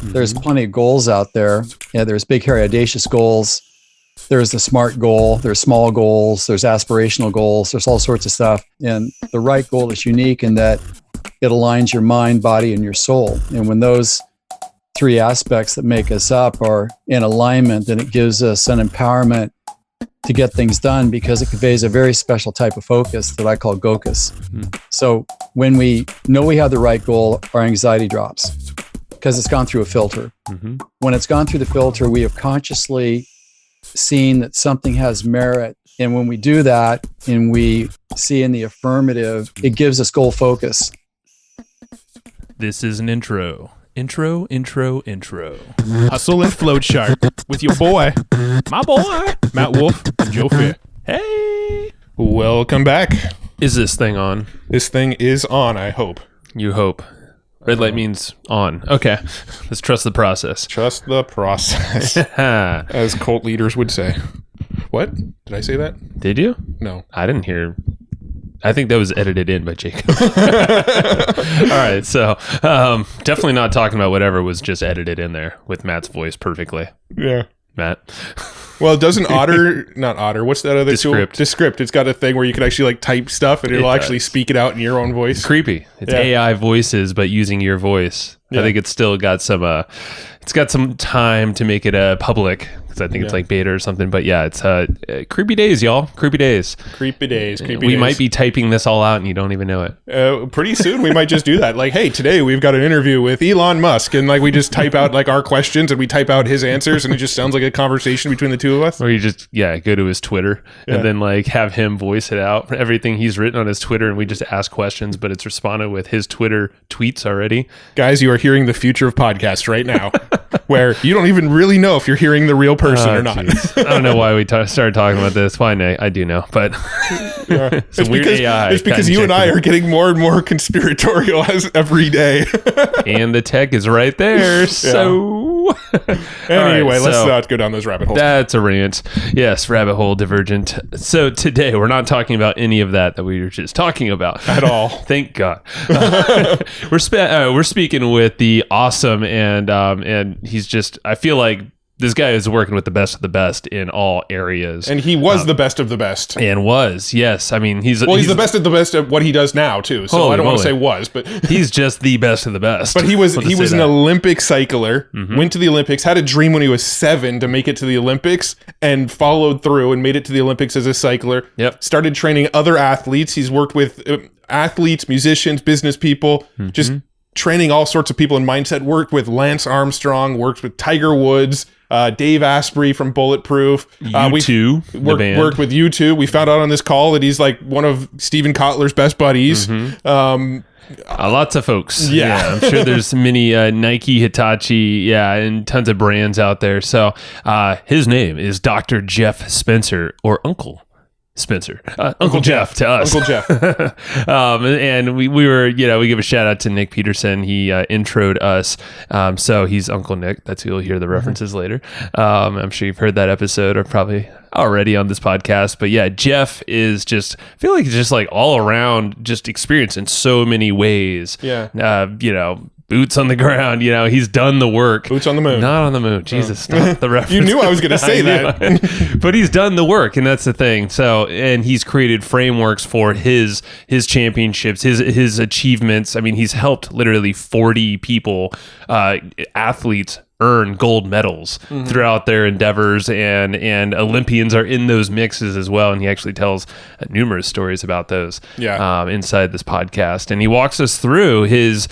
There's plenty of goals out there. Yeah, there's big, hairy, audacious goals. There's the SMART goal. There's small goals. There's aspirational goals. There's all sorts of stuff. And the right goal is unique in that it aligns your mind, body, and your soul. And when those three aspects that make us up are in alignment, then it gives us an empowerment to get things done because it conveys a very special type of focus that I call GOCUS. So when we know we have the right goal, our anxiety drops because it's gone through a filter. When it's gone through the filter, we have consciously seen that something has merit. And when we do that and we see in the affirmative, it gives us goal focus. This is an intro. Intro. Hustle and Flowchart with your boy, my boy, Matt Wolf and Joe Fair. Hey! Welcome back. Is this thing on? This thing is on, I hope. You hope. Red light means on. Okay. Let's trust the process. Trust the process, as cult leaders would say. What? Did I say that? Did you? No. I didn't hear. I think that was edited in by Jacob. All right. So definitely not talking about whatever was just edited in there with Matt's voice perfectly. Yeah. Matt. Well, doesn't not Otter, what's that other Descript. tool? Descript. It's got a thing where you can actually like type stuff and it'll actually speak it out in your own voice. Creepy. It's Yeah. AI voices, but using your voice. Yeah. I think it's still got some, it's got some time to make it public. I think it's like beta or something, but yeah, it's creepy days, y'all. Creepy days. Creepy days. We might be typing this all out and you don't even know it. Pretty soon we might just do that. Like, hey, today we've got an interview with Elon Musk, and like we just type out like our questions and we type out his answers, and it just sounds like a conversation between the two of us. Or you just go to his Twitter and then like have him voice it out, everything he's written on his Twitter, and we just ask questions, but it's responded with his Twitter tweets already. Guys, you are hearing the future of podcasts right now, where you don't even really know if you're hearing the real person or not. I don't know why we started talking about this. Why I do know, but it's because you and I are getting more and more conspiratorial every day. And the tech is right there. So anyway, let's not go down those rabbit holes. That's a rant. Yes, rabbit hole divergent. So today we're not talking about any of that we were just talking about at all. Thank God. We're speaking with the awesome and he's just, I feel like this guy is working with the best of the best in all areas. And he was the best of the best. And was, yes. I mean, he's the best of the best at what he does now, too. So I don't want to say was, but... he's just the best of the best. But he was an Olympic cycler, went to the Olympics, had a dream when he was 7 to make it to the Olympics, and followed through and made it to the Olympics as a cycler. Yep. Started training other athletes. He's worked with athletes, musicians, business people, just training all sorts of people in mindset. Worked with Lance Armstrong, worked with Tiger Woods, Dave Asprey from Bulletproof. U2, worked with U2. We found out on this call that he's like one of Steven Kotler's best buddies. Lots of folks. Yeah. I'm sure there's many Nike, Hitachi, and tons of brands out there. So his name is Dr. Jeff Spencer, or Uncle Spencer, Uncle Jeff to us. Uncle Jeff. And we were, we give a shout out to Nick Peterson. He introed us. So he's Uncle Nick. That's who you'll hear the references later. I'm sure you've heard that episode or probably already on this podcast. But yeah, Jeff is just, I feel like he's just like all around just experience in so many ways. Yeah. Boots on the ground, he's done the work. Boots on the moon. Not on the moon. Jesus, stop the reference. You knew I was going to say that. But he's done the work, and that's the thing. So, and he's created frameworks for his championships, his achievements. I mean, he's helped literally 40 people, athletes, earn gold medals throughout their endeavors, and Olympians are in those mixes as well. And he actually tells numerous stories about those inside this podcast. And he walks us through his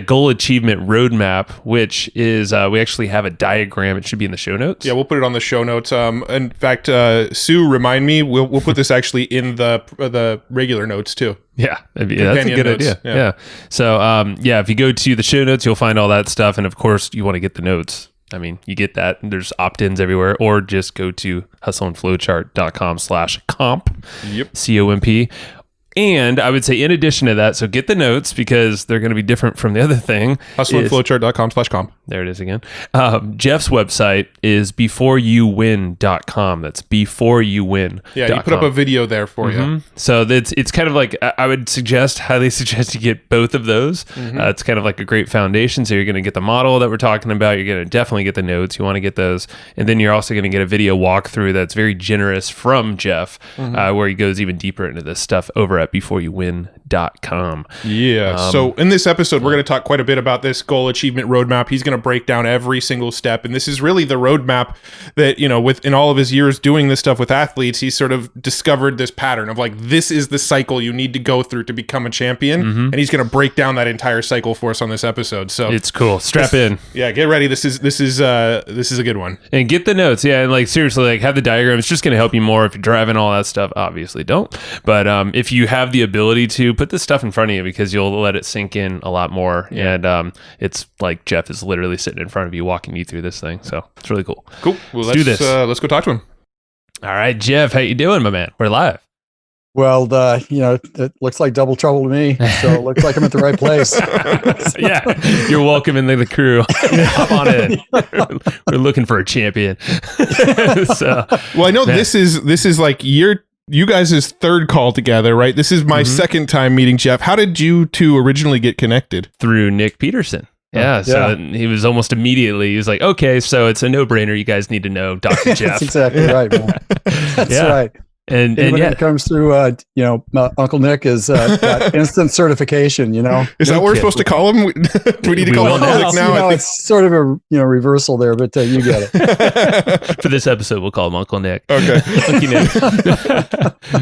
goal achievement roadmap, which is we actually have a diagram. It should be in the show notes. Yeah, we'll put it on the show notes. In fact, Sue, remind me, we'll put this actually in the regular notes too. Yeah, that's a good notes. idea. Yeah. So, if you go to the show notes, you'll find all that stuff. And of course, you want to get the notes. I mean, you get that. There's opt-ins everywhere. Or just go to hustleandflowchart.com/comp. Yep. COMP. And I would say in addition to that, so get the notes because they're going to be different from the other thing. hustleandflowchart.com/comp. There it is again. Jeff's website is beforeyouwin.com. That's beforeyouwin. Yeah, you put up a video there for you. So it's kind of like, I would highly suggest you get both of those. It's kind of like a great foundation. So you're going to get the model that we're talking about. You're going to definitely get the notes. You want to get those. And then you're also going to get a video walkthrough that's very generous from Jeff, where he goes even deeper into this stuff over at beforeyouwin.com. Yeah. So in this episode, we're going to talk quite a bit about this goal achievement roadmap. He's going to break down every single step. And this is really the roadmap that, within all of his years doing this stuff with athletes, he's sort of discovered this pattern of like, this is the cycle you need to go through to become a champion. And he's going to break down that entire cycle for us on this episode. So it's cool. Strap in. Yeah, get ready. This is a good one. And get the notes. Yeah, and like seriously, like have the diagram. It's just going to help you more if you're driving all that stuff. Obviously, don't. But if you have the ability to put this stuff in front of you, because you'll let it sink in a lot more. Yeah. And it's like Jeff is literally sitting in front of you, walking you through this thing. So it's really cool. Cool. Well, let's do this. Let's go talk to him. All right, Jeff, how you doing, my man? We're live. Well, it looks like double trouble to me, so it looks like I'm at the right place. Yeah, you're welcome in the crew. Hop on in. We're looking for a champion. Well, I know this is like you guys' third call together, right? This is my second time meeting Jeff. How did you two originally get connected? Through Nick Peterson. Yeah, so he was almost immediately, he was like, okay, so it's a no-brainer. You guys need to know Dr. Jeff. That's exactly right, man. That's right. And when it comes through, Uncle Nick is got instant certification. Is that what we're supposed to call him? Do we need to call him Uncle Nick now? I think it's sort of a reversal there, but you get it. For this episode, we'll call him Uncle Nick. Okay.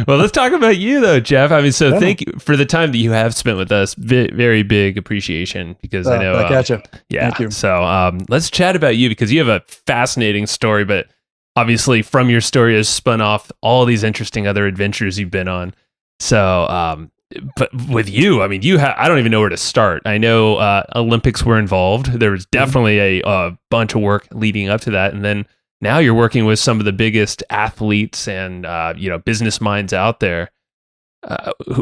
Well, let's talk about you though, Jeff. I mean, so thank you for the time that you have spent with us. Very big appreciation because I know. I gotcha. Yeah. Thank you. So let's chat about you because you have a fascinating story, but obviously from your story has spun off all these interesting other adventures you've been on. So, but with you, I mean, I don't even know where to start. I know Olympics were involved. There was definitely a bunch of work leading up to that. And then now you're working with some of the biggest athletes and, business minds out there.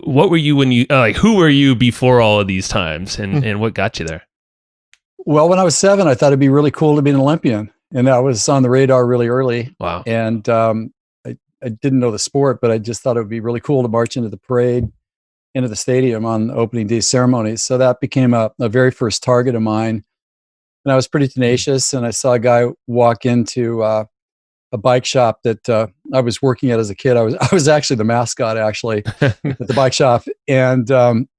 What were you when you, who were you before all of these times and what got you there? Well, when I was 7, I thought it'd be really cool to be an Olympian. And that was on the radar really early. Wow. And I didn't know the sport, but I just thought it would be really cool to march into the parade, into the stadium on opening day ceremonies. So that became a very first target of mine. And I was pretty tenacious. And I saw a guy walk into a bike shop that I was working at as a kid. I was actually the mascot, at the bike shop. And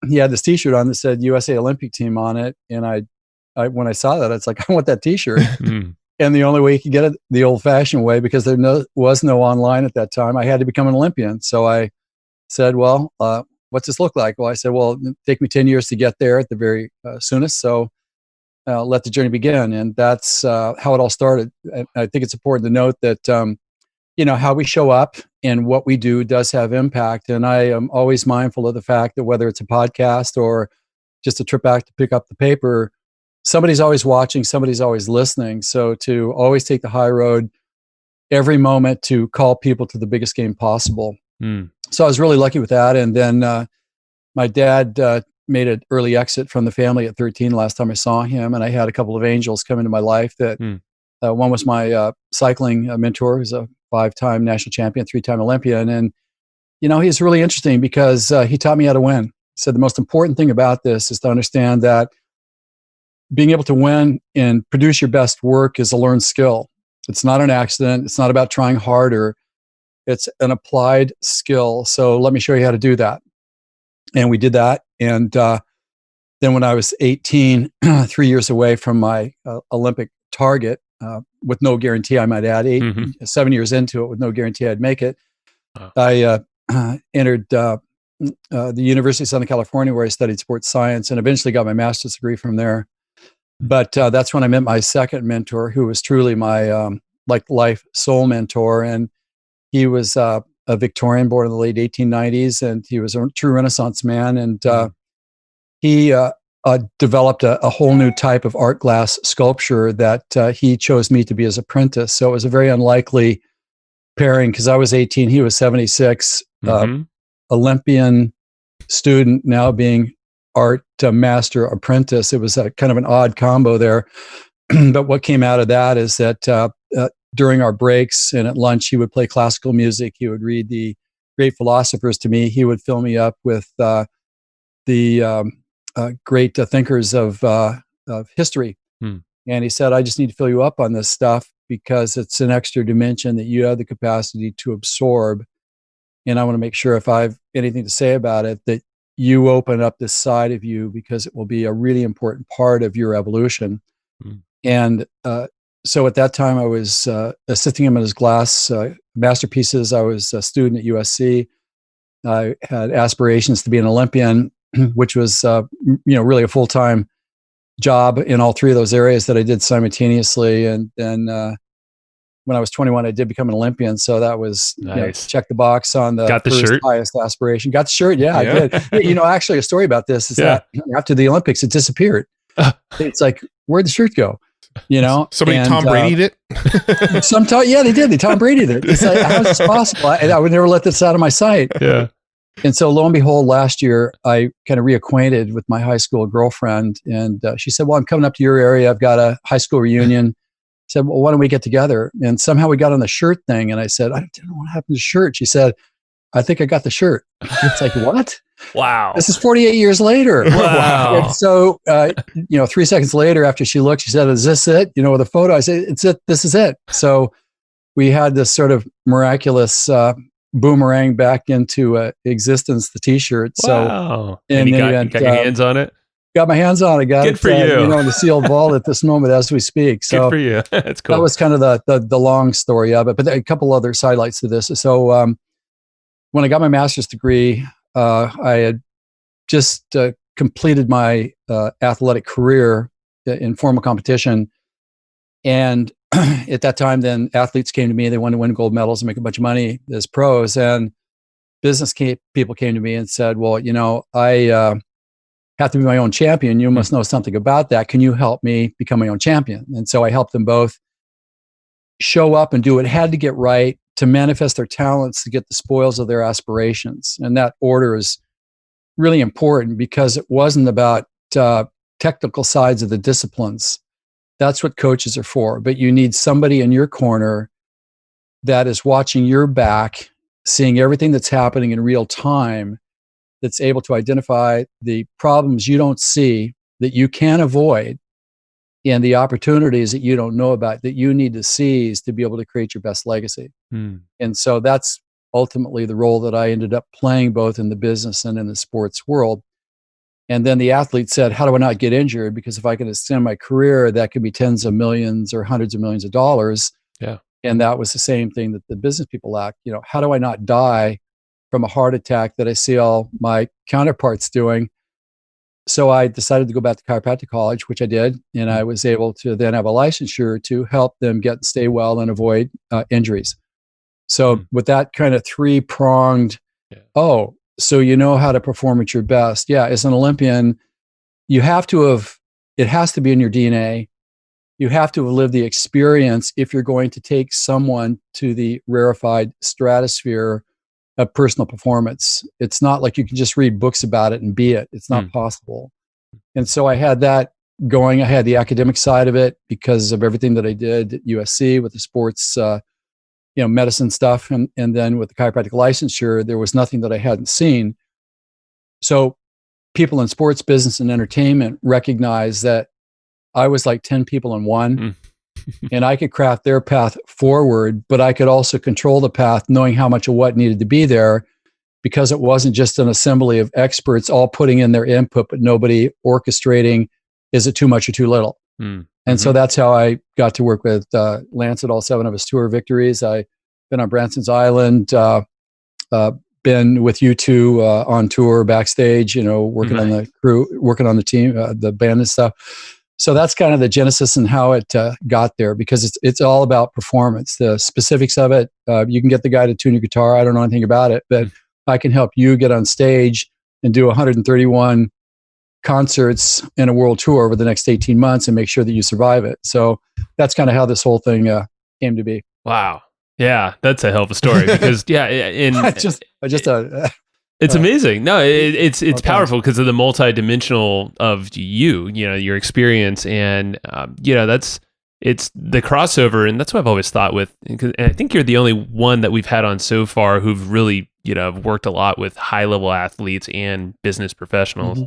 he had this T-shirt on that said USA Olympic Team on it. And I when I saw that, it's like, I want that T-shirt. And the only way you could get it the old-fashioned way, because there was no online at that time, I had to become an Olympian. So I said, well, what's this look like? Well, I said, well, it'll take me 10 years to get there at the very soonest. So let the journey begin. And that's how it all started. I think it's important to note that, how we show up and what we do does have impact. And I am always mindful of the fact that whether it's a podcast or just a trip back to pick up the paper, somebody's always watching, somebody's always listening. So to always take the high road every moment to call people to the biggest game possible. So I was really lucky with that. And then my dad made an early exit from the family at 13 last time I saw him. And I had a couple of angels come into my life that one was my cycling mentor, who's a 5-time national champion, 3-time Olympian. And, he's really interesting because he taught me how to win. He said the most important thing about this is to understand that being able to win and produce your best work is a learned skill. It's not an accident. It's not about trying harder. It's an applied skill. So let me show you how to do that. And we did that. And then when I was 18, 3 years away from my Olympic target, with no guarantee, I might add, 7 years into it with no guarantee I'd make it, I entered the University of Southern California, where I studied sports science and eventually got my master's degree from there. But that's when I met my second mentor, who was truly my life soul mentor. And he was a Victorian, born in the late 1890s, and he was a true Renaissance man. And he developed a whole new type of art glass sculpture that he chose me to be his apprentice. So it was a very unlikely pairing because I was 18, he was 76, Olympian, student, now being art master apprentice. It was a kind of an odd combo there. But what came out of that is that during our breaks and at lunch, he would play classical music. He would read the great philosophers to me. He would fill me up with the great thinkers of history. And he said, I just need to fill you up on this stuff because it's an extra dimension that you have the capacity to absorb. And I want to make sure if I have anything to say about it, that you open up this side of you because it will be a really important part of your evolution. And so at that time, I was assisting him in his glass masterpieces. I was a student at USC. I had aspirations to be an Olympian, which was really a full-time job in all three of those areas that I did simultaneously. And then when I was 21, I did become an Olympian. So that was nice. Check the box on the Got the shirt? Highest aspiration. Got the shirt. Yeah, I did. Actually, a story about this is that after the Olympics, it disappeared. It's like, where'd the shirt go? Somebody Tom Brady'd it. They did. They Tom Brady'd it. It's like, how is this possible? I would never let this out of my sight. Yeah. And so lo and behold, last year, I kind of reacquainted with my high school girlfriend. And she said, well, I'm coming up to your area. I've got a high school reunion. I said, well, why don't we get together? And somehow we got on the shirt thing. And I said, I don't know what happened to the shirt. She said, I think I got the shirt. It's like, what? Wow. This is 48 years later. Wow. And so, 3 seconds later, after she looked, she said, is this it? With a photo, I said, it's it. This is it. So we had this sort of miraculous boomerang back into existence, the t-shirt. Wow. So, and you got your hands on it? Got my hands on it. Got Good it, for you. in the sealed vault at this moment as we speak. So good for you. That's cool. That was kind of the long story of it, but a couple other sidelights to this. So when I got my master's degree, I had just completed my athletic career in formal competition. And at that time, then athletes came to me. They wanted to win gold medals and make a bunch of money as pros. And business people came to me and said, well, I have to be my own champion. You must know something about that. Can you help me become my own champion? And so I helped them both show up and do what had to get right to manifest their talents to get the spoils of their aspirations. And that order is really important because it wasn't about technical sides of the disciplines. That's what coaches are for. But you need somebody in your corner that is watching your back, seeing everything that's happening in real time, that's able to identify the problems you don't see that you can avoid and the opportunities that you don't know about that you need to seize to be able to create your best legacy. And so that's ultimately the role that I ended up playing both in the business and in the sports world. And then the athlete said, how do I not get injured? Because if I can extend my career, that could be tens of millions or hundreds of millions of dollars. Yeah. And that was the same thing that the business people lacked. How do I not die from a heart attack that I see all my counterparts doing? So I decided to go back to chiropractic college, which I did. And I was able to then have a licensure to help them stay well and avoid injuries. So with that kind of three-pronged, so you know how to perform at your best. Yeah, as an Olympian, it has to be in your DNA. You have to have lived the experience if you're going to take someone to the rarefied stratosphere of personal performance. It's not like you can just read books about it and be it. It's not possible. And so I had that going. I had the academic side of it because of everything that I did at USC with the sports, medicine stuff. And then with the chiropractic licensure, there was nothing that I hadn't seen. So people in sports business and entertainment recognize that I was like 10 people in one. And I could craft their path forward, but I could also control the path knowing how much of what needed to be there because it wasn't just an assembly of experts all putting in their input, but nobody orchestrating, is it too much or too little? And so that's how I got to work with Lance at all 7 of his tour victories. I've been on Branson's Island, been with U2 on tour backstage, working on the crew, working on the team, the band and stuff. So that's kind of the genesis and how it got there because it's all about performance. The specifics of it, you can get the guy to tune your guitar. I don't know anything about it, but I can help you get on stage and do 131 concerts in a world tour over the next 18 months and make sure that you survive it. So that's kind of how this whole thing came to be. Wow. Yeah, that's a hell of a story because It's amazing. No, it's Okay. powerful because of the multidimensional of your experience, and it's the crossover, and that's what I've always thought with. And I think you're the only one that we've had on so far who've really worked a lot with high level athletes and business professionals,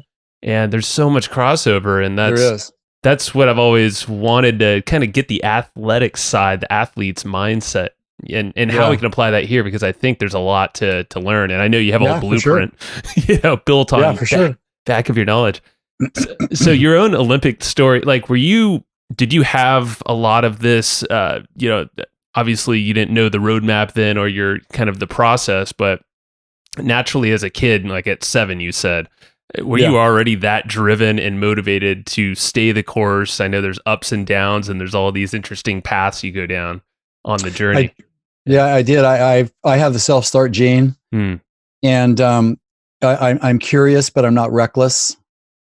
and there's so much crossover, and There is. that's what I've always wanted to kind of get the athletic side, the athlete's mindset, and how we can apply that here, because I think there's a lot to learn. And I know you have a whole blueprint, built on back of your knowledge. So your own Olympic story, like, did you have a lot of this, obviously you didn't know the roadmap then, or your kind of the process, but naturally as a kid, like at 7, you said, were you already that driven and motivated to stay the course? I know there's ups and downs, and there's all these interesting paths you go down on the journey. I did. I have the self-start gene, and I'm curious, but I'm not reckless,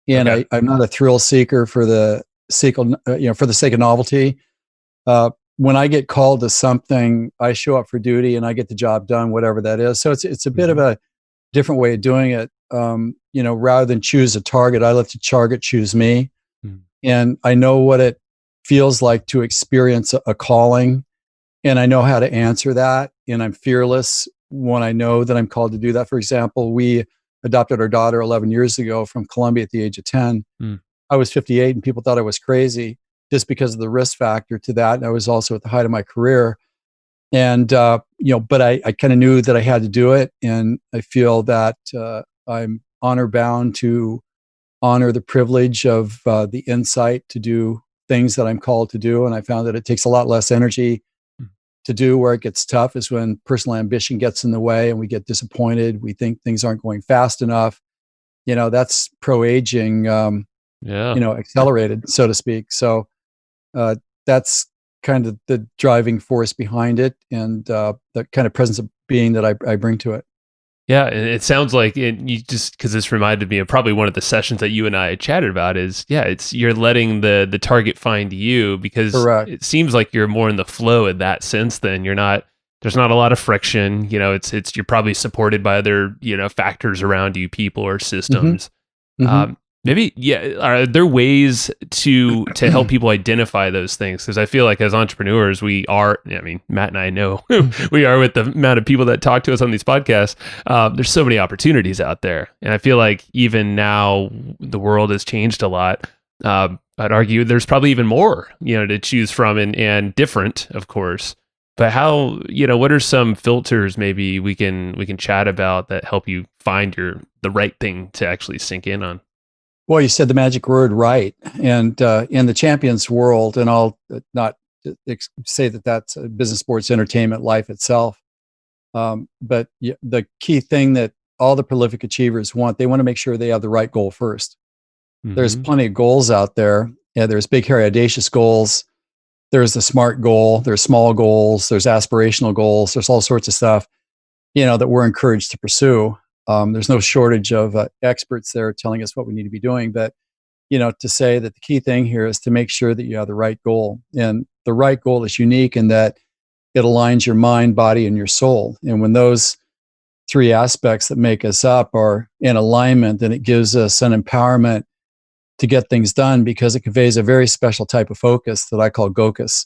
and I'm not a thrill seeker for the sake of novelty. When I get called to something, I show up for duty and I get the job done, whatever that is. So it's a bit of a different way of doing it. Rather than choose a target, I let the target choose me. And I know what it feels like to experience a calling, and I know how to answer that. And I'm fearless when I know that I'm called to do that. For example, we adopted our daughter 11 years ago from Colombia at the age of 10. I was 58 and people thought I was crazy just because of the risk factor to that. And I was also at the height of my career. And, but I kind of knew that I had to do it. And I feel that I'm honor bound to honor the privilege of the insight to do things that I'm called to do. And I found that it takes a lot less energy to do. Where it gets tough is when personal ambition gets in the way and we get disappointed. We think things aren't going fast enough. That's pro-aging, accelerated, so to speak. So that's kind of the driving force behind it, and the kind of presence of being that I bring to it. Yeah, and it sounds like because this reminded me of probably one of the sessions that you and I chatted about it's you're letting the target find you, because it seems like you're more in the flow in that sense. Then there's not a lot of friction. You're probably supported by other factors around you, people or systems. Are there ways to help people identify those things? Because I feel like as entrepreneurs, Matt and I know we are, with the amount of people that talk to us on these podcasts. There's so many opportunities out there. And I feel like even now the world has changed a lot. I'd argue there's probably even more, to choose from, and different, of course. But how, what are some filters maybe we can chat about that help you find the right thing to actually sink in on? Well, you said the magic word, right. And in the champions world, and I'll not say that that's business, sports, entertainment, life itself. But the key thing that all the prolific achievers they want to make sure they have the right goal first. There's plenty of goals out there. Yeah, there's big, hairy, audacious goals. There's the SMART goal. There's small goals. There's aspirational goals. There's all sorts of stuff, that we're encouraged to pursue. There's no shortage of experts there telling us what we need to be doing. But, to say that the key thing here is to make sure that you have the right goal. And the right goal is unique in that it aligns your mind, body, and your soul. And when those 3 aspects that make us up are in alignment, then it gives us an empowerment to get things done, because it conveys a very special type of focus that I call GOCUS.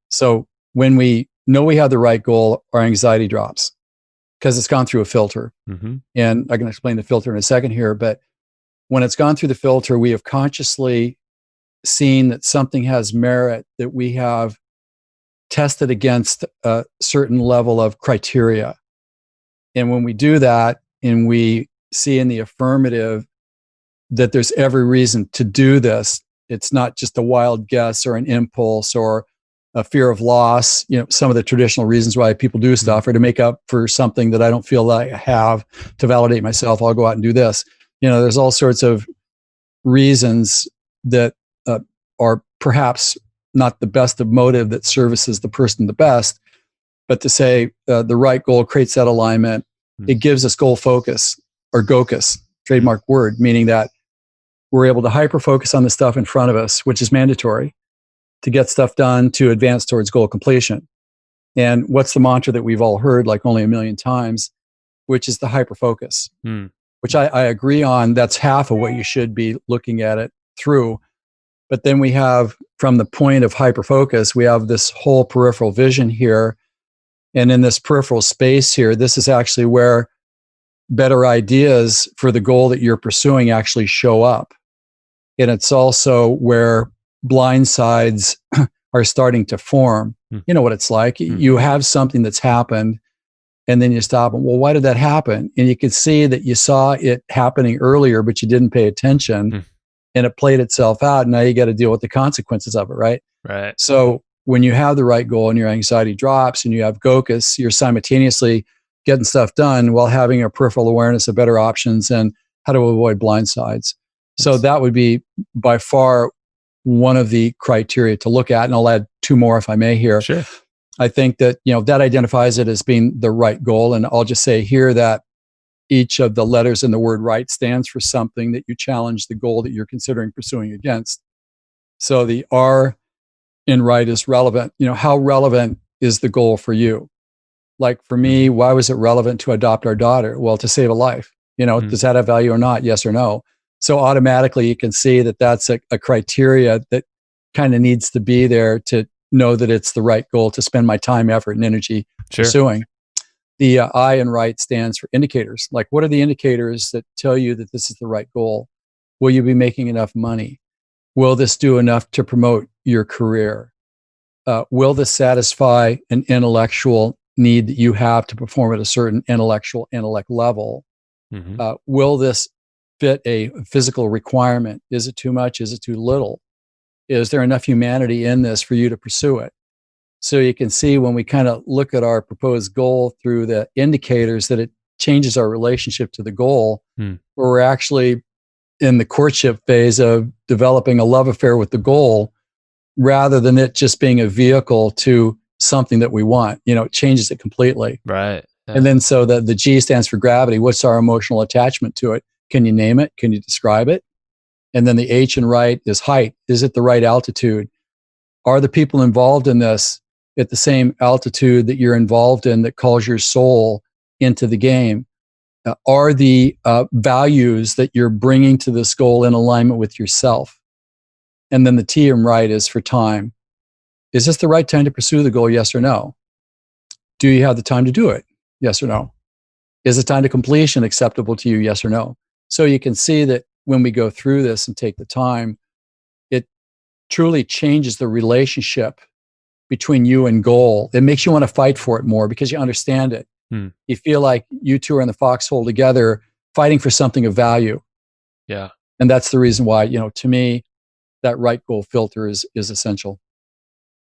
So when we know we have the right goal, our anxiety drops, because it's gone through a filter. And I can explain the filter in a second here, but when it's gone through the filter, we have consciously seen that something has merit, that we have tested against a certain level of criteria. And when we do that, and we see in the affirmative that there's every reason to do this, it's not just a wild guess or an impulse or a fear of loss. Some of the traditional reasons why people do stuff are to make up for something that I don't feel like I have, to validate myself. I'll go out and do this. There's all sorts of reasons that are perhaps not the best of motive that services the person the best, but to say the right goal creates that alignment. It gives us goal focus, or GOCUS, trademark word, meaning that we're able to hyper focus on the stuff in front of us, which is mandatory to get stuff done to advance towards goal completion. And what's the mantra that we've all heard like only a million times, which is the hyperfocus, Hmm. which I agree on. That's half of what you should be looking at it through. But then we have, from the point of hyperfocus, we have this whole peripheral vision here. And in this peripheral space here, this is actually where better ideas for the goal that you're pursuing actually show up. And it's also where blind sides are starting to form. You know what it's like. You have something that's happened, and then you stop and, well, why did that happen? And you can see that you saw it happening earlier, but you didn't pay attention, and it played itself out. And now you got to deal with the consequences of it, right? Right. So when you have the right goal and your anxiety drops and you have focus, you're simultaneously getting stuff done while having a peripheral awareness of better options and how to avoid blind sides. So that would be by far one of the criteria to look at. And I'll add two more if I may here. Sure. I think that, that identifies it as being the right goal. And I'll just say here that each of the letters in the word right stands for something that you challenge the goal that you're considering pursuing against. So the R in right is relevant. How relevant is the goal for you? Like for me, why was it relevant to adopt our daughter? Well, to save a life. Does that have value or not? Yes or no? So automatically you can see that that's a criteria that kind of needs to be there to know that it's the right goal to spend my time, effort, and energy pursuing. The I in right stands for indicators. Like, what are the indicators that tell you that this is the right goal? Will you be making enough money? Will this do enough to promote your career? Will this satisfy an intellectual need that you have to perform at a certain intellect level? Will this fit a physical requirement? Is it too much? Is it too little? Is there enough humanity in this for you to pursue it? So you can see when we kind of look at our proposed goal through the indicators that it changes our relationship to the goal, where we're actually in the courtship phase of developing a love affair with the goal rather than it just being a vehicle to something that we want. It changes it completely. Right. Yeah. And then so the G stands for gravity. What's our emotional attachment to it? Can you name it? Can you describe it? And then the H in right is height. Is it the right altitude? Are the people involved in this at the same altitude that you're involved in that calls your soul into the game? Are the values that you're bringing to this goal in alignment with yourself? And then the T in right is for time. Is this the right time to pursue the goal? Yes or no? Do you have the time to do it? Yes or no? Is the time to completion acceptable to you? Yes or no? So you can see that when we go through this and take the time, it truly changes the relationship between you and goal. It makes you want to fight for it more because you understand it. You feel like you two are in the foxhole together fighting for something of value. Yeah. And that's the reason why, to me, that right goal filter is essential.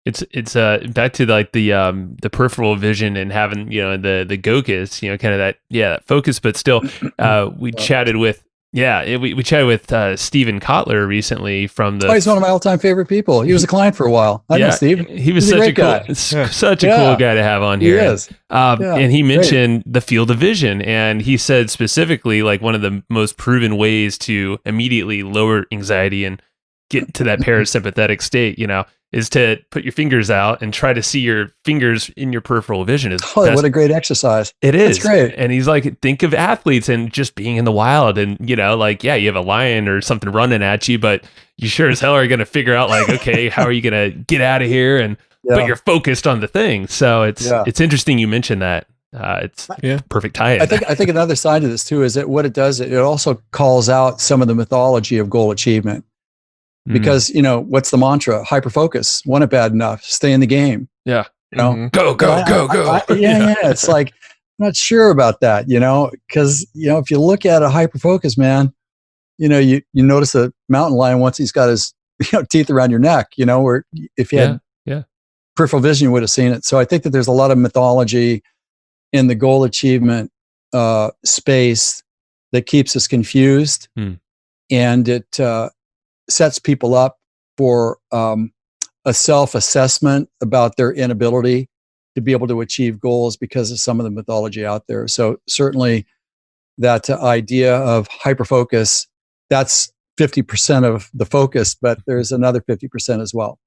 It's back to like the peripheral vision and having the gocus, kind of that focus, but still we chatted with we chatted with Stephen Kotler recently from the. Oh, he's one of my all-time favorite people. He was a client for a while. I know Steve. He was He's such a cool guy. such a cool guy to have on here. He is. And he mentioned the field of vision, and he said specifically like one of the most proven ways to immediately lower anxiety and get to that parasympathetic state, is to put your fingers out and try to see your fingers in your peripheral vision. What a great exercise. It is. It's great. And he's like, think of athletes and just being in the wild and, you have a lion or something running at you, but you sure as hell are going to figure out like, okay, how are you going to get out of here? But you're focused on the thing. So it's interesting you mentioned that. It's perfect tie-in. I think another side to this too is that what it does, it also calls out some of the mythology of goal achievement. Because, what's the mantra? Hyperfocus. Want it bad enough. Stay in the game. Yeah. Go. Yeah. It's like, I'm not sure about that, because, if you look at a hyperfocus, man, you notice a mountain lion once he's got his teeth around your neck, where if you had peripheral vision, you would have seen it. So I think that there's a lot of mythology in the goal achievement space that keeps us confused. And it sets people up for a self-assessment about their inability to be able to achieve goals because of some of the mythology out there. So certainly that idea of hyperfocus, that's 50% of the focus, but there's another 50% as well.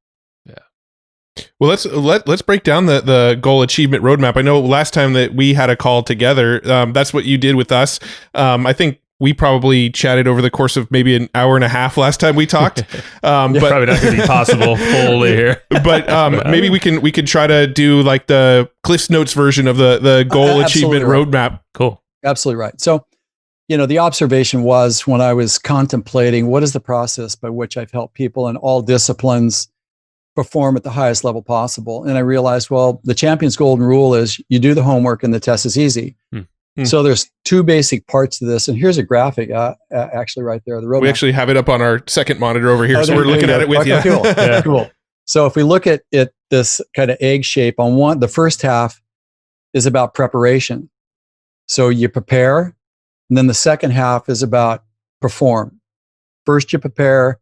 Yeah. Well, let's break down the goal achievement roadmap. I know last time that we had a call together, that's what you did with us. I think we probably chatted over the course of maybe an hour and a half last time we talked. But probably not going to be possible fully here. But maybe we can try to do like the Cliff's Notes version of the goal achievement roadmap. Cool. Absolutely right. So, the observation was when I was contemplating what is the process by which I've helped people in all disciplines perform at the highest level possible. And I realized, well, the champion's golden rule is you do the homework and the test is easy. So there's two basic parts to this. And here's a graphic actually right there. The roadmap. We actually have it up on our second monitor over here. So we're looking at it with you. Cool. Yeah. Cool. So if we look at it, this kind of egg shape the first half is about preparation. So you prepare, and then the second half is about perform. First you prepare,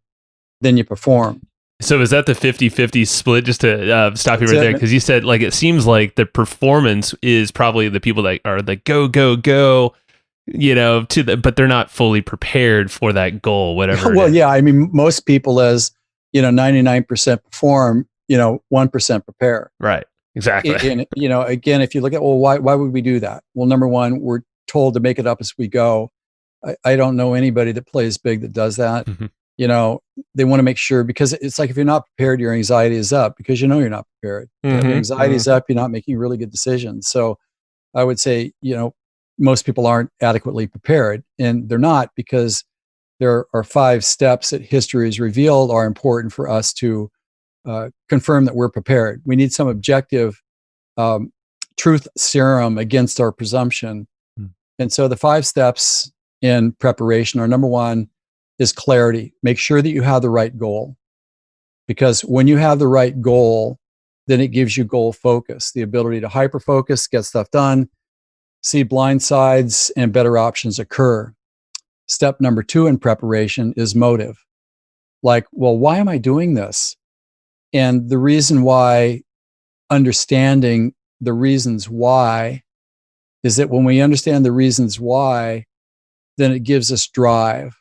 then you perform. So is that the 50-50 split? Just to stop you right there, because you said like it seems like the performance is probably the people that are the go, but they're not fully prepared for that goal, whatever. Well, yeah, I mean, most people as 99% perform, 1% prepare. Right. Exactly. And again, if you look at why would we do that? Well, number one, we're told to make it up as we go. I don't know anybody that plays big that does that. Mm-hmm. They want to make sure, because it's like if you're not prepared, your anxiety is up because you're not prepared. If your anxiety is up, you're not making really good decisions. So I would say, most people aren't adequately prepared, and they're not, because there are 5 steps that history has revealed are important for us to confirm that we're prepared. We need some objective truth serum against our presumption. And so the 5 steps in preparation are: number 1 is clarity. Make sure that you have the right goal, because when you have the right goal, then it gives you goal focus, the ability to hyper focus, get stuff done, see blind sides, and better options occur. Step number 2 in preparation is motive. Like, well, why am I doing this? And the reason why, understanding the reasons why, is that when we understand the reasons why, then it gives us drive.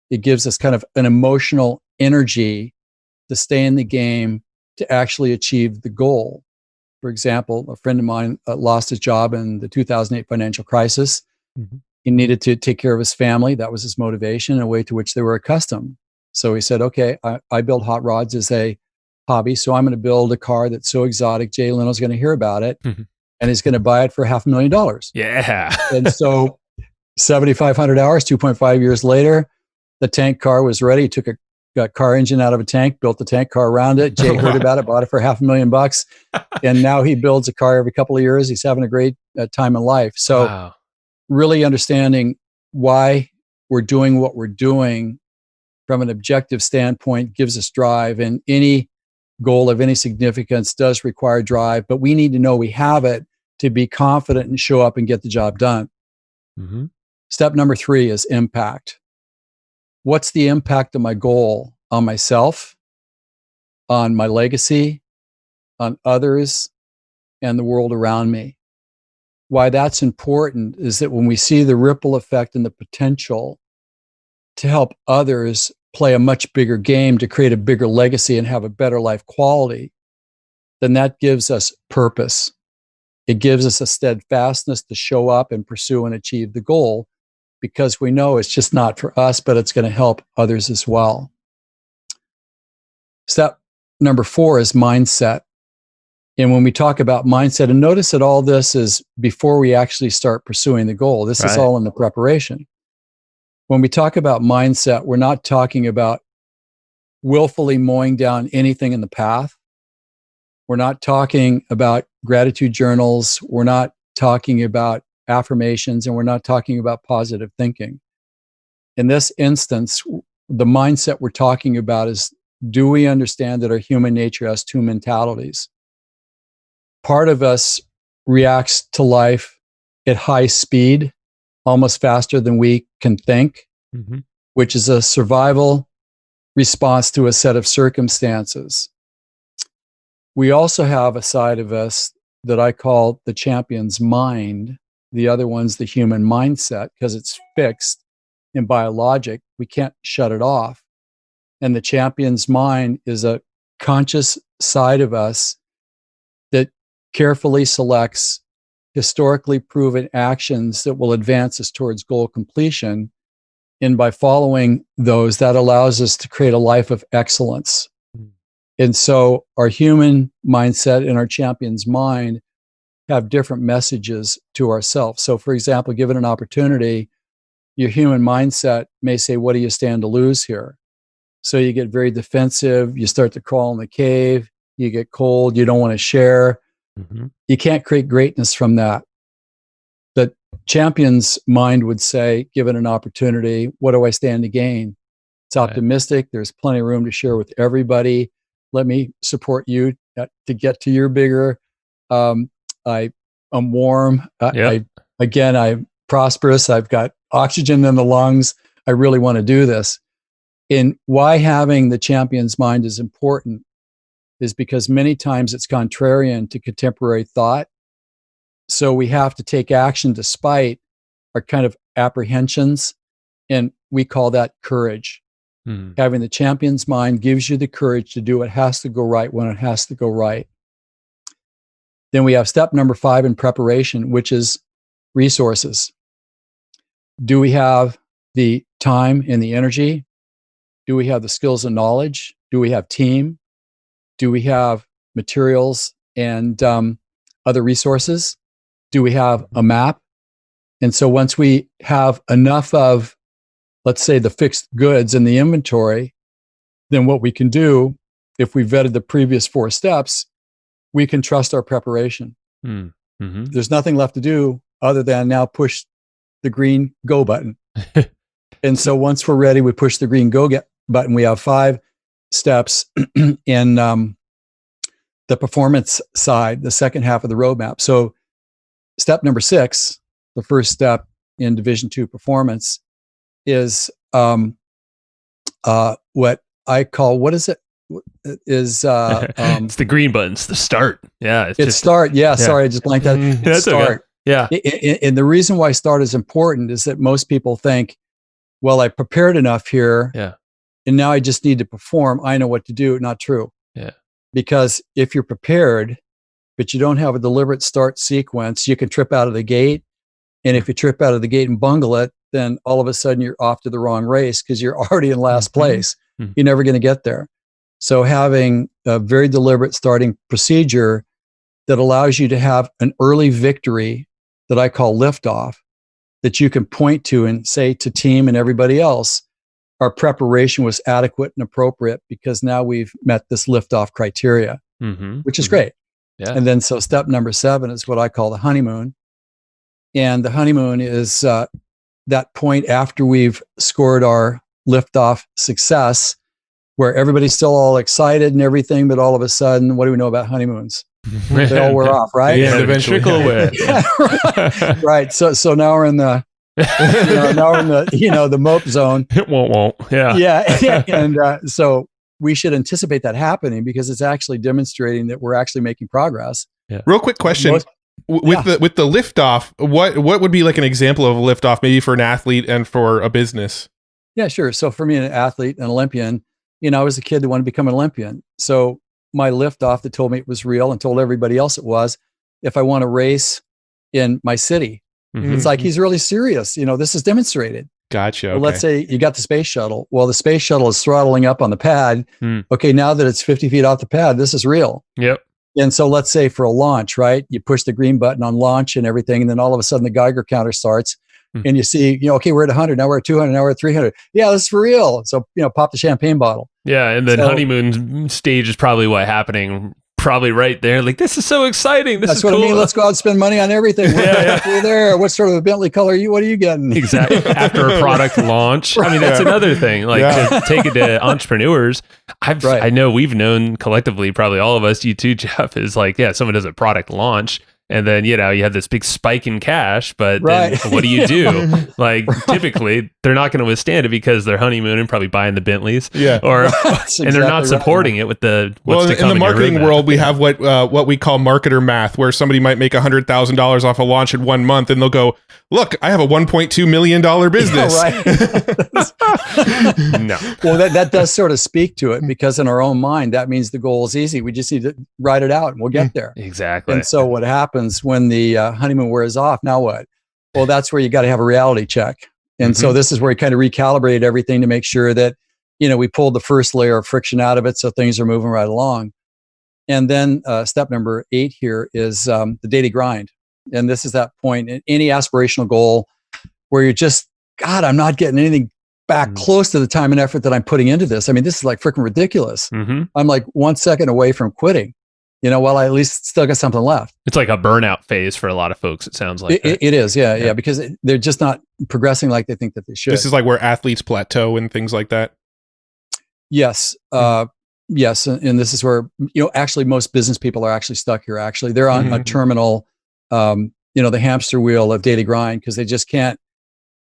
It gives us kind of an emotional energy to stay in the game, to actually achieve the goal. For example, a friend of mine lost his job in the 2008 financial crisis. Mm-hmm. He needed to take care of his family. That was his motivation, a way to which they were accustomed. So he said, okay, I build hot rods as a hobby, so I'm going to build a car that's so exotic, Jay Leno's going to hear about it, and he's going to buy it for $500,000. Yeah. And so 7,500 hours, 2.5 years later, the tank car was ready. He took a car engine out of a tank, built the tank car around it. Jay heard about it, bought it for $500,000. And now he builds a car every couple of years. He's having a great time in life. So really understanding why we're doing what we're doing from an objective standpoint gives us drive. And any goal of any significance does require drive, but we need to know we have it to be confident and show up and get the job done. Mm-hmm. Step number 3 is impact. What's the impact of my goal on myself, on my legacy, on others, and the world around me? Why that's important is that when we see the ripple effect and the potential to help others play a much bigger game, to create a bigger legacy and have a better life quality, then that gives us purpose. It gives us a steadfastness to show up and pursue and achieve the goal, because we know it's just not for us, but it's going to help others as well. Step number 4 is mindset. And when we talk about mindset, and notice that all this is before we actually start pursuing the goal. This is all in the preparation. When we talk about mindset, we're not talking about willfully mowing down anything in the path. We're not talking about gratitude journals. We're not talking about affirmations, and we're not talking about positive thinking. In this instance, the mindset we're talking about is, do we understand that our human nature has 2 mentalities? Part of us reacts to life at high speed, almost faster than we can think, which is a survival response to a set of circumstances. We also have a side of us that I call the champion's mind. The other one's the human mindset, because it's fixed in biologic. We can't shut it off. And the champion's mind is a conscious side of us carefully selects historically proven actions that will advance us towards goal completion. And by following those, that allows us to create a life of excellence. And so our human mindset and our champion's mind have different messages to ourselves. So, for example, given an opportunity, your human mindset may say, what do you stand to lose here? So you get very defensive. You start to crawl in the cave. You get cold. You don't want to share. You can't create greatness from that. The champion's mind would say, given an opportunity, what do I stand to gain? It's optimistic. There's plenty of room to share with everybody. Let me support you to get to your bigger. I'm warm. I'm prosperous. I've got oxygen in the lungs. I really want to do this. And why having the champion's mind is important is because many times it's contrarian to contemporary thought. So we have to take action despite our kind of apprehensions. And we call that courage. Having the champion's mind gives you the courage to do what has to go right when it has to go right. Then we have step number 5 in preparation, which is resources. Do we have the time and the energy? Do we have the skills and knowledge? Do we have team? Do we have materials and other resources? Do we have a map? And so once we have enough of, let's say, the fixed goods in the inventory, then what we can do, if we vetted the previous 4 steps, we can trust our preparation. There's nothing left to do other than now push the green go button. And so once we're ready, we push the green go button. We have 5 steps in the performance side, the second half of the roadmap. So step number 6, the first step in Division 2 performance, is what I call, what is it? Is it's the green buttons, the start. Yeah. It's start. Yeah. Sorry, I just blanked out. That's start. Okay. Yeah. And the reason why start is important is that most people think, well, I prepared enough here. Yeah. And now I just need to perform. I know what to do. Not true. Yeah. Because if you're prepared, but you don't have a deliberate start sequence, you can trip out of the gate. And if you trip out of the gate and bungle it, then all of a sudden you're off to the wrong race because you're already in last place. You're never going to get there. So having a very deliberate starting procedure that allows you to have an early victory that I call liftoff, that you can point to and say to team and everybody else, our preparation was adequate and appropriate because now we've met this liftoff criteria, which is great. Yeah. And then so step number 7 is what I call the honeymoon. And the honeymoon is that point after we've scored our liftoff success, where everybody's still all excited and everything, but all of a sudden, what do we know about honeymoons? They all wear off, right? Yeah, eventually. Yeah, right. So now we're in the, the mope zone. It won't. Yeah. Yeah. And so we should anticipate that happening because it's actually demonstrating that we're actually making progress. Yeah. Real quick question. With the liftoff, what would be like an example of a liftoff, maybe for an athlete and for a business? Yeah, sure. So for me, an athlete, an Olympian, I was a kid that wanted to become an Olympian. So my liftoff that told me it was real and told everybody else it was, if I want to race in my city, it's like, he's really serious. This is demonstrated. Gotcha. Well, let's say you got the space shuttle. Well, the space shuttle is throttling up on the pad. Okay, now that it's 50 feet off the pad, this is real. Yep. And so let's say for a launch, right? You push the green button on launch and everything. And then all of a sudden the Geiger counter starts and you see, okay, we're at 100. Now we're at 200. Now we're at 300. Yeah, this is for real. So, pop the champagne bottle. Yeah. And then honeymoon stage is probably happening probably right there. Like, this is so exciting. That's what cool. I mean. Let's go out and spend money on everything. We're there. What sort of a Bentley color are you? What are you getting? Exactly. After a product launch. I mean, that's another thing. Like to take it to entrepreneurs. I know we've known collectively, probably all of us, you too, Jeff, is like, someone does a product launch. And then, you have this big spike in cash, but Right. then what do you do? Like, typically, they're not going to withstand it because they're honeymooning, probably buying the Bentleys. Yeah. And they're not supporting it with the what's to in come the marketing your roadmap. world, we have what we call marketer math, where somebody might make $100,000 off a launch in 1 month, and they'll go, "Look, I have a $1.2 million business." Yeah, right. No. Well, that does sort of speak to it, because in our own mind, that means the goal is easy. We just need to write it out and we'll get there. Exactly. And so what happens when the honeymoon wears off? Now what? Well, that's where you got to have a reality check. And so this is where you kind of recalibrate everything to make sure that, we pulled the first layer of friction out of it, so things are moving right along. And then step number 8 here is the daily grind. And this is that point in any aspirational goal where you're just, God, I'm not getting anything back close to the time and effort that I'm putting into this. I mean, this is like freaking ridiculous. I'm like 1 second away from quitting. Well, I at least still got something left. It's like a burnout phase for a lot of folks, it sounds like. It is, yeah, because they're just not progressing like they think that they should. This is like where athletes plateau and things like that. Yes. Yes. And this is where, actually most business people are actually stuck here. Actually, they're on a terminal, the hamster wheel of daily grind, because they just can't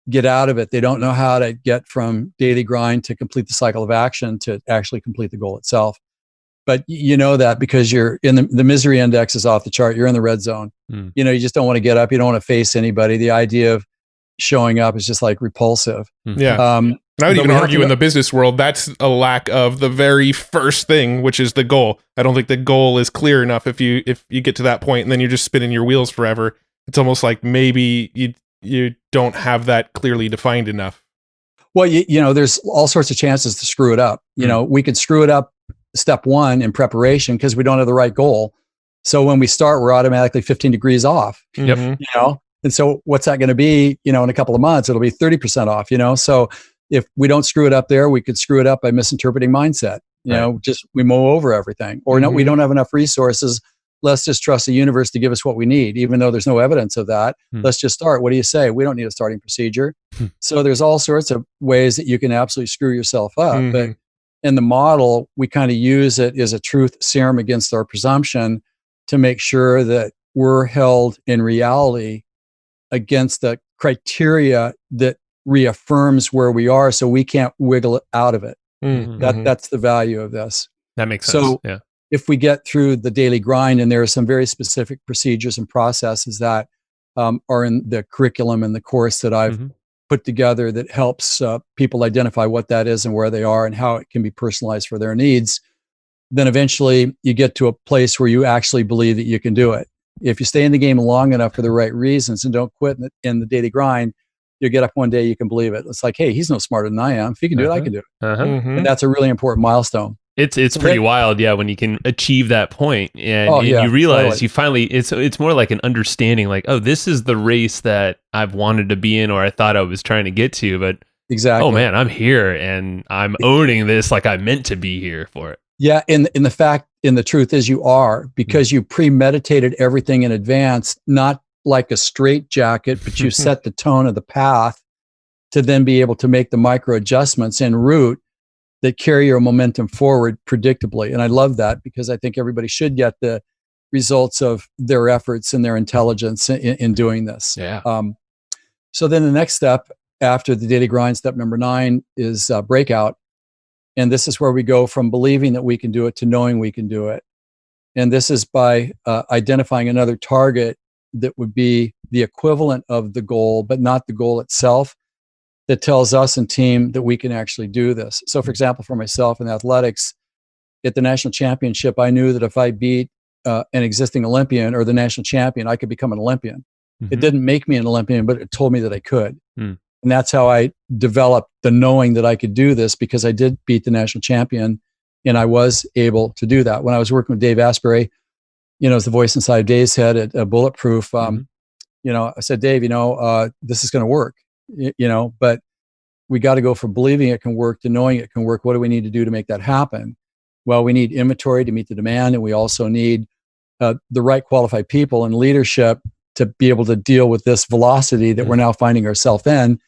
get out of it. They don't know how to get from daily grind to complete the cycle of action to actually complete the goal itself. But you know that because you're in the misery index is off the chart. You're in the red zone. You just don't want to get up. You don't want to face anybody. The idea of showing up is just like repulsive. Yeah. And I would even argue in the business world, that's a lack of the very first thing, which is the goal. I don't think the goal is clear enough. If you get to that point and then you're just spinning your wheels forever, it's almost like maybe you don't have that clearly defined enough. Well, there's all sorts of chances to screw it up. We could screw it up step 1 in preparation because we don't have the right goal. So when we start, we're automatically 15 degrees off. Yep. And so what's that going to be? In a couple of months, it'll be 30% off. So if we don't screw it up there, we could screw it up by misinterpreting mindset. Just we mow over everything, or no, we don't have enough resources. Let's just trust the universe to give us what we need, even though there's no evidence of that. Let's just start. What do you say? We don't need a starting procedure. So there's all sorts of ways that you can absolutely screw yourself up. But in the model, we kind of use it as a truth serum against our presumption to make sure that we're held in reality against the criteria that reaffirms where we are, so we can't wiggle out of it. That's the value of this. That makes sense. So if we get through the daily grind, and there are some very specific procedures and processes that are in the curriculum and the course that I've put together that helps people identify what that is and where they are and how it can be personalized for their needs, then eventually you get to a place where you actually believe that you can do it. If you stay in the game long enough for the right reasons and don't quit in the daily grind, you get up one day, you can believe it. It's like, hey, he's no smarter than I am. If he can do it, I can do it. And that's a really important milestone. It's pretty wild, when you can achieve that point and you realize you finally, it's more like an understanding, like, oh, this is the race that I've wanted to be in, or I thought I was trying to get to, but exactly, oh man, I'm here and I'm owning this like I meant to be here for it. Yeah, and the truth is you are, because you premeditated everything in advance, not like a straitjacket, but you set the tone of the path to then be able to make the micro adjustments en route that carry your momentum forward predictably. And I love that, because I think everybody should get the results of their efforts and their intelligence in doing this. Yeah. So then the next step after the daily grind, step number 9, is breakout. And this is where we go from believing that we can do it to knowing we can do it. And this is by identifying another target that would be the equivalent of the goal, but not the goal itself, that tells us and team that we can actually do this. So for example, for myself in athletics, at the national championship, I knew that if I beat an existing Olympian or the national champion, I could become an Olympian. It didn't make me an Olympian, but it told me that I could. And that's how I developed the knowing that I could do this, because I did beat the national champion and I was able to do that. When I was working with Dave Asprey, as the voice inside Dave's head at Bulletproof, I said, Dave, this is going to work, but we got to go from believing it can work to knowing it can work. What do we need to do to make that happen? Well, we need inventory to meet the demand, and we also need the right qualified people and leadership to be able to deal with this velocity that we're now finding ourselves in.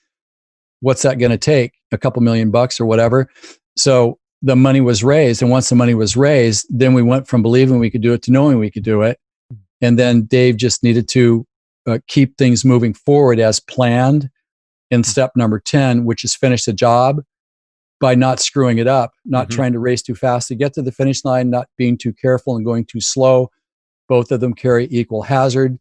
What's that going to take? A couple $1,000,000 or whatever. So the money was raised. And once the money was raised, then we went from believing we could do it to knowing we could do it. And then Dave just needed to keep things moving forward as planned in step number 10, which is finish the job by not screwing it up, not trying to race too fast to get to the finish line, not being too careful and going too slow. Both of them carry equal hazard.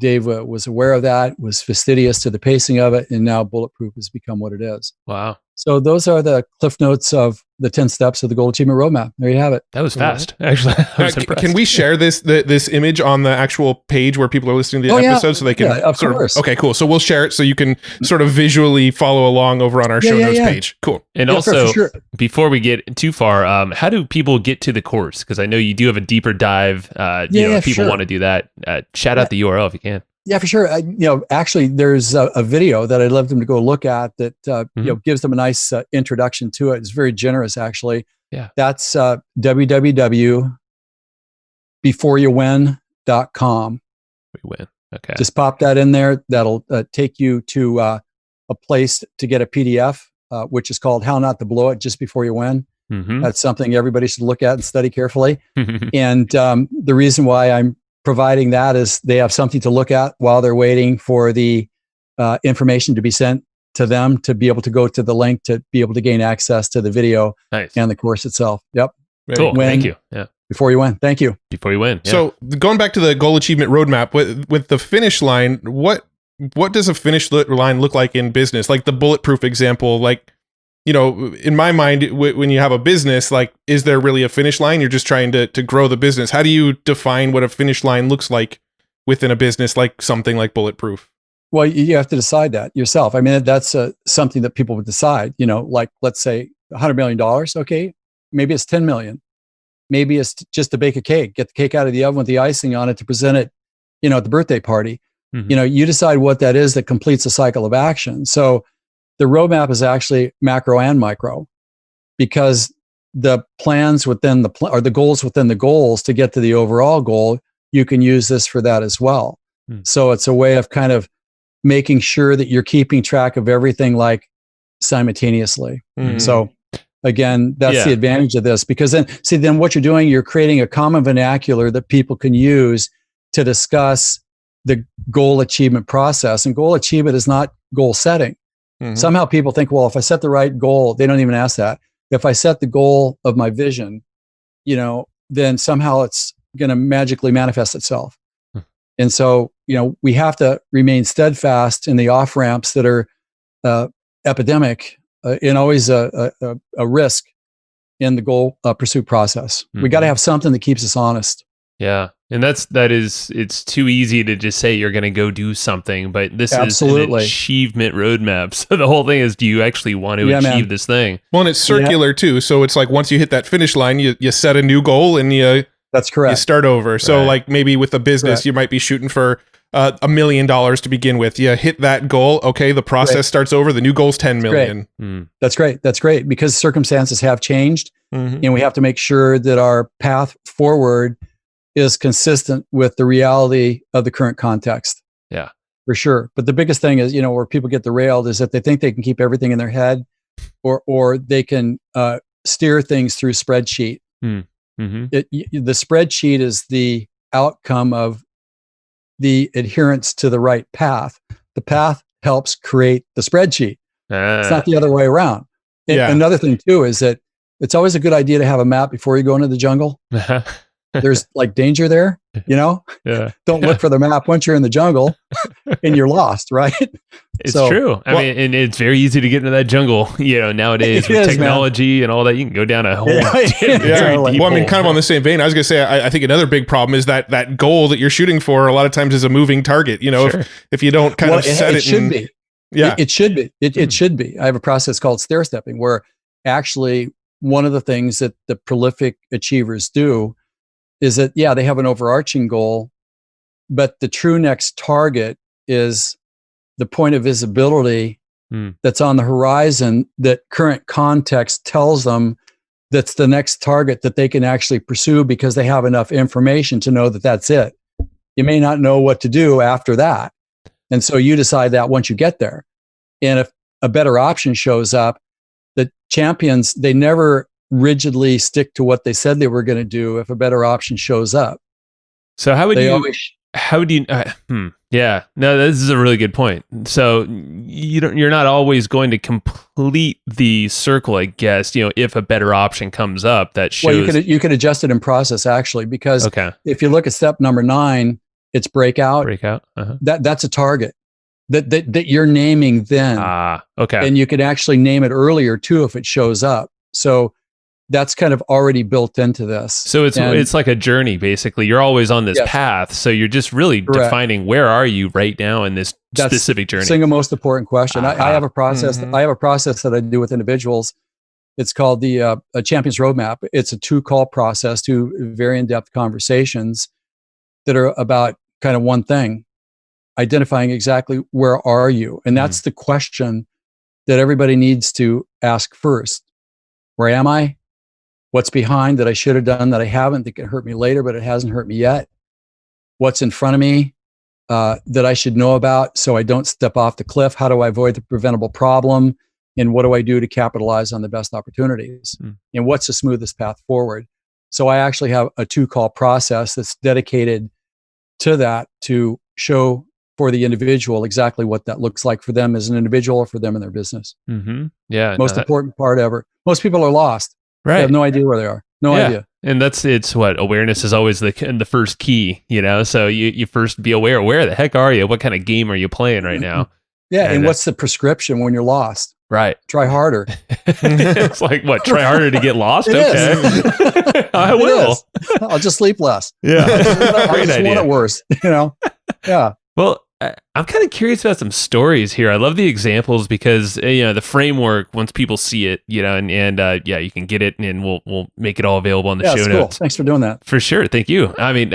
Dave was aware of that, was fastidious to the pacing of it, and now Bulletproof has become what it is. Wow. So those are the cliff notes of the 10 steps of the Goal Achievement Roadmap. There you have it. That was fast, actually. I was impressed. Can we share this image on the actual page where people are listening to the episode so they can of course. Okay, cool. So we'll share it so you can sort of visually follow along over on our show notes page. Cool. And Yeah, also, for sure. before we get too far, how do people get to the course? Because I know you do have a deeper dive. If people want to do that, shout out the URL if you can. Yeah, for sure. Actually, there's a video that I'd love them to go look at that gives them a nice introduction to it. It's very generous, actually. Yeah. That's www.beforeyouwin.com. We win. Okay. Just pop that in there. That'll take you to a place to get a PDF, which is called How Not to Blow It Just Before You Win. That's something everybody should look at and study carefully. And the reason why I'm providing that is they have something to look at while they're waiting for the information to be sent to them to be able to go to the link to be able to gain access to the video and the course itself. Yep. Cool. Thank you. Yeah. Before you win. Thank you. Before you win. Yeah. So going back to the Goal Achievement Roadmap, with the finish line, what does a finish line look like in business? Like the Bulletproof example, like, in my mind, when you have a business, like, is there really a finish line? You're just trying to grow the business. How do you define what a finish line looks like within a business, like something like Bulletproof? Well, you have to decide that yourself. I mean, that's something that people would decide, like, let's say $100 million. Okay. Maybe it's 10 million. Maybe it's just to bake a cake, get the cake out of the oven with the icing on it to present it, at the birthday party. You decide what that is that completes a cycle of action. So the roadmap is actually macro and micro, because the plans within or the goals within the goals to get to the overall goal, you can use this for that as well. So it's a way of kind of making sure that you're keeping track of everything like simultaneously. So again, that's the advantage of this, because then what you're doing, you're creating a common vernacular that people can use to discuss the goal achievement process. And goal achievement is not goal setting. Somehow people think, well, if I set the right goal, they don't even ask that. If I set the goal of my vision, then somehow it's going to magically manifest itself. And so, we have to remain steadfast in the off ramps that are epidemic and always a risk in the goal pursuit process. We got to have something that keeps us honest. Yeah. And it's too easy to just say you're going to go do something, but this is an achievement roadmap. So the whole thing is, do you actually want to achieve this thing? Well, and it's circular too. So it's like, once you hit that finish line, you set a new goal and that's correct. You start over. So like maybe with a business, you might be shooting for $1 million to begin with. You hit that goal. Okay. The process starts over. The new goal's 10 million. That's great. That's great, because circumstances have changed and we have to make sure that our path forward is consistent with the reality of the current context. Yeah, for sure. But the biggest thing is, where people get derailed is that they think they can keep everything in their head, or they can steer things through spreadsheet. The spreadsheet is the outcome of the adherence to the right path. The path helps create the spreadsheet. It's not the other way around. Another thing too is that it's always a good idea to have a map before you go into the jungle. There's like danger there, Don't look for the map once you're in the jungle and you're lost, right? It's true. I mean, and it's very easy to get into that jungle, nowadays with technology and all that. You can go down a whole Well, I mean, kind of on the same vein, I was going to say, I think another big problem is that goal that you're shooting for a lot of times is a moving target. If you don't kind of set it. It should be. Yeah. It should be. It should be. I have a process called stair stepping, where actually one of the things that the prolific achievers do is that, they have an overarching goal, but the true next target is the point of visibility that's on the horizon that current context tells them that's the next target that they can actually pursue, because they have enough information to know that that's it. You may not know what to do after that. And so you decide that once you get there. And if a better option shows up, the champions, they never rigidly stick to what they said they were going to do if a better option shows up. So how would They you? always How do you? Yeah, no, this is a really good point. So you're not always going to complete the circle, I guess. If a better option comes up that shows. well, you could adjust it in process actually, because Okay. if you look at step number 9, it's breakout. Breakout. Uh-huh. That's a target that you're naming then. Okay. And you could actually name it earlier too if it shows up. So that's kind of already built into this. So it's like a journey, basically. You're always on this Yes. path. So you're just really Correct. defining where are you right now in this That's specific journey. Single most important question. I have a process. Mhm. I have a process that I do with individuals. It's called the a Champions Roadmap. It's a 2-call process, 2 very in-depth conversations that are about kind of one thing, identifying exactly where are you, and that's the question that everybody needs to ask first. Where am I? What's behind that I should have done that I haven't, that could hurt me later, but it hasn't hurt me yet? What's in front of me that I should know about so I don't step off the cliff? How do I avoid the preventable problem? And what do I do to capitalize on the best opportunities? And what's the smoothest path forward? So I actually have a 2-call process that's dedicated to that, to show for the individual exactly what that looks like for them as an individual or for them in their business. Mm-hmm. Yeah. Most important part ever. Most people are lost. Right. They have no idea where they are. No idea. And it's what awareness is always the first key, So you first be aware. Where the heck are you? What kind of game are you playing right now? Yeah. And what's the prescription when you're lost? Right. Try harder. It's like, what? Try harder to get lost? It Okay. I It will. is. I'll just sleep less. Yeah. I Great just idea. want it worse. Yeah. Well, I'm kind of curious about some stories here. I love the examples because the framework. Once people see it, and you can get it, and we'll make it all available on the Yeah, show it's cool. notes. Thanks for doing that. For sure. Thank you. I mean,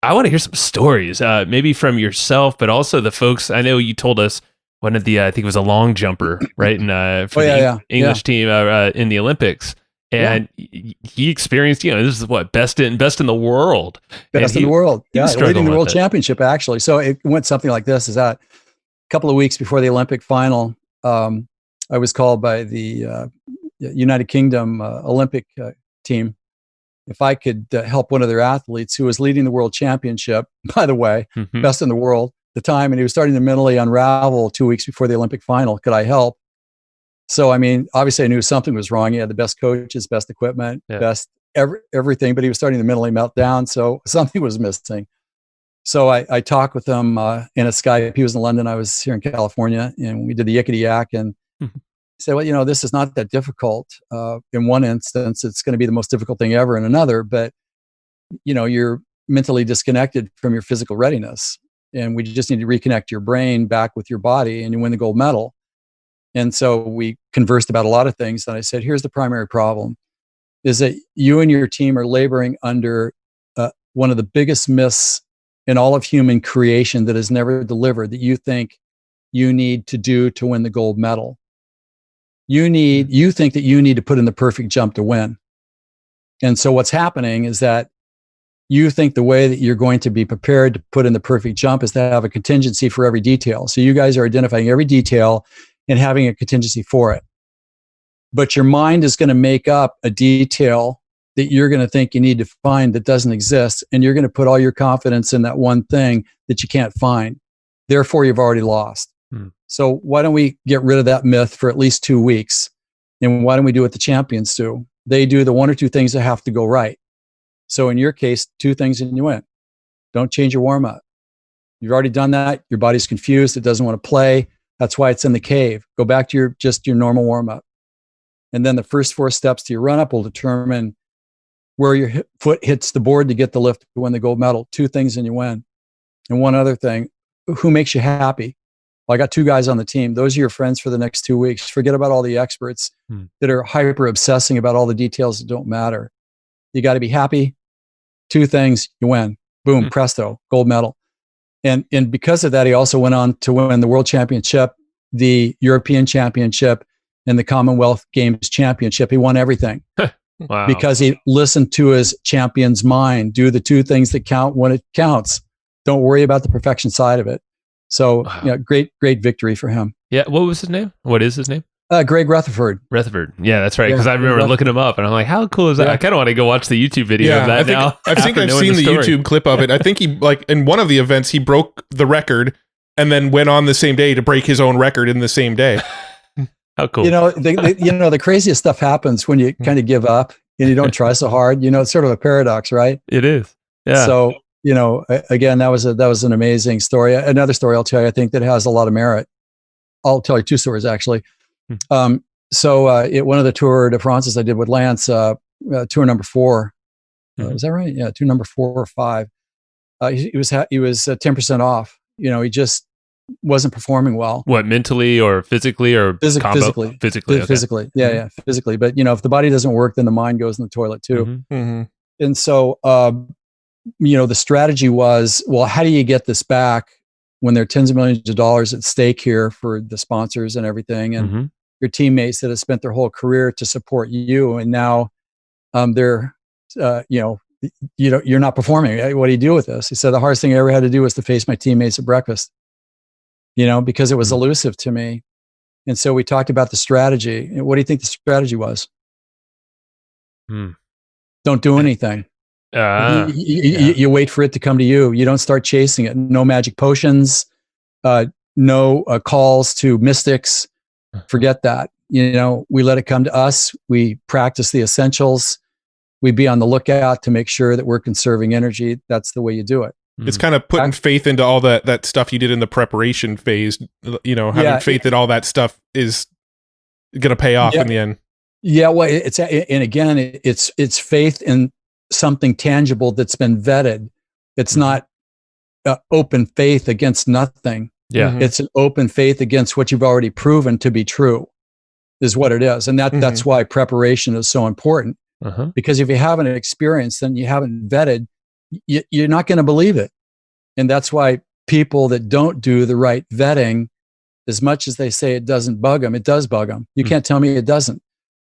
I want to hear some stories, maybe from yourself, but also the folks. I know you told us one of the I think it was a long jumper, right? And for the English team in the Olympics. And he experienced, this is what best in the world. Best in the world. Yeah, leading the world it. championship, actually. So it went something like this: is that a couple of weeks before the Olympic final, I was called by the United Kingdom Olympic team if I could help one of their athletes who was leading the world championship, by the way, best in the world at the time, and he was starting to mentally unravel 2 weeks before the Olympic final. Could I help? So, I mean, obviously I knew something was wrong. He had the best coaches, best equipment, best everything, but he was starting to mentally melt down. So something was missing. So I talked with him in a Skype. He was in London. I was here in California, and we did the yickety yak. And he said, well, this is not that difficult. In one instance, it's going to be the most difficult thing ever in another, but, you're mentally disconnected from your physical readiness. And we just need to reconnect your brain back with your body, and you win the gold medal. And so we conversed about a lot of things. And I said, here's the primary problem, is that you and your team are laboring under one of the biggest myths in all of human creation that is never delivered, that you think you need to do to win the gold medal. You think that you need to put in the perfect jump to win. And so what's happening is that you think the way that you're going to be prepared to put in the perfect jump is to have a contingency for every detail. So you guys are identifying every detail and having a contingency for it. But your mind is going to make up a detail that you're going to think you need to find that doesn't exist, and you're going to put all your confidence in that one thing that you can't find. Therefore, you've already lost. So why don't we get rid of that myth for at least 2 weeks? And why don't we do what the champions do? They do the 1 or 2 things that have to go right. So in your case, 2 things and you win. Don't change your warm-up. You've already done that. Your body's confused. It doesn't want to play. That's why it's in the cave. Go back to your normal warm-up. And then the first 4 steps to your run-up will determine where your foot hits the board to get the lift to win the gold medal. 2 things and you win. And one other thing, who makes you happy? Well, I got 2 guys on the team. Those are your friends for the next 2 weeks. Forget about all the experts that are hyper obsessing about all the details that don't matter. You got to be happy. 2 things, you win. Boom, presto, gold medal. And because of that, he also went on to win the World Championship, the European Championship, and the Commonwealth Games Championship. He won everything. Wow. Because he listened to his champion's mind. Do the 2 things that count when it counts. Don't worry about the perfection side of it. So, great victory for him. Yeah. What was his name? What is his name? Greg Rutherford. Rutherford. Yeah, that's right. Yeah, Because I remember Rutherford. looking him up and I'm like, how cool is that? Yeah. I kind of want to go watch the YouTube video of that now. I think I've seen the YouTube clip of it. I think he, like, in one of the events, he broke the record and then went on the same day to break his own record in the same day. How cool. The craziest stuff happens when you kind of give up and you don't try so hard. It's sort of a paradox, right? It is. Yeah. So, again, that was an amazing story. Another story I'll tell you, I think that has a lot of merit. I'll tell you two stories actually. One of the Tour de France's I did with Lance, tour number 4. Is that right? Yeah, tour number 4 or 5. He was 10% off. He just wasn't performing well. What, mentally or physically or combo? Physically? Okay. Physically. Yeah, physically. But if the body doesn't work, then the mind goes in the toilet too. And so, the strategy was, well, how do you get this back when there are tens of millions of dollars at stake here for the sponsors and everything, and your teammates that have spent their whole career to support you, and now they're, you're not performing. What do you do with this? He said, the hardest thing I ever had to do was to face my teammates at breakfast, because it was elusive to me. And so we talked about the strategy. What do you think the strategy was? Don't do anything. You wait for it to come to you. You don't start chasing it. No magic potions, no calls to mystics. Forget that. We let it come to us. We practice the essentials. We be on the lookout to make sure that we're conserving energy. That's the way you do it. It's kind of putting faith into all that stuff you did in the preparation phase, having faith that all that stuff is going to pay off in the end. Yeah. Well, it's faith in something tangible that's been vetted. It's not open faith against nothing. Yeah. It's an open faith against what you've already proven to be true, is what it is. And that's why preparation is so important. Because if you haven't experienced and you haven't vetted, you're not going to believe it. And that's why people that don't do the right vetting, as much as they say it doesn't bug them, it does bug them. You can't tell me it doesn't.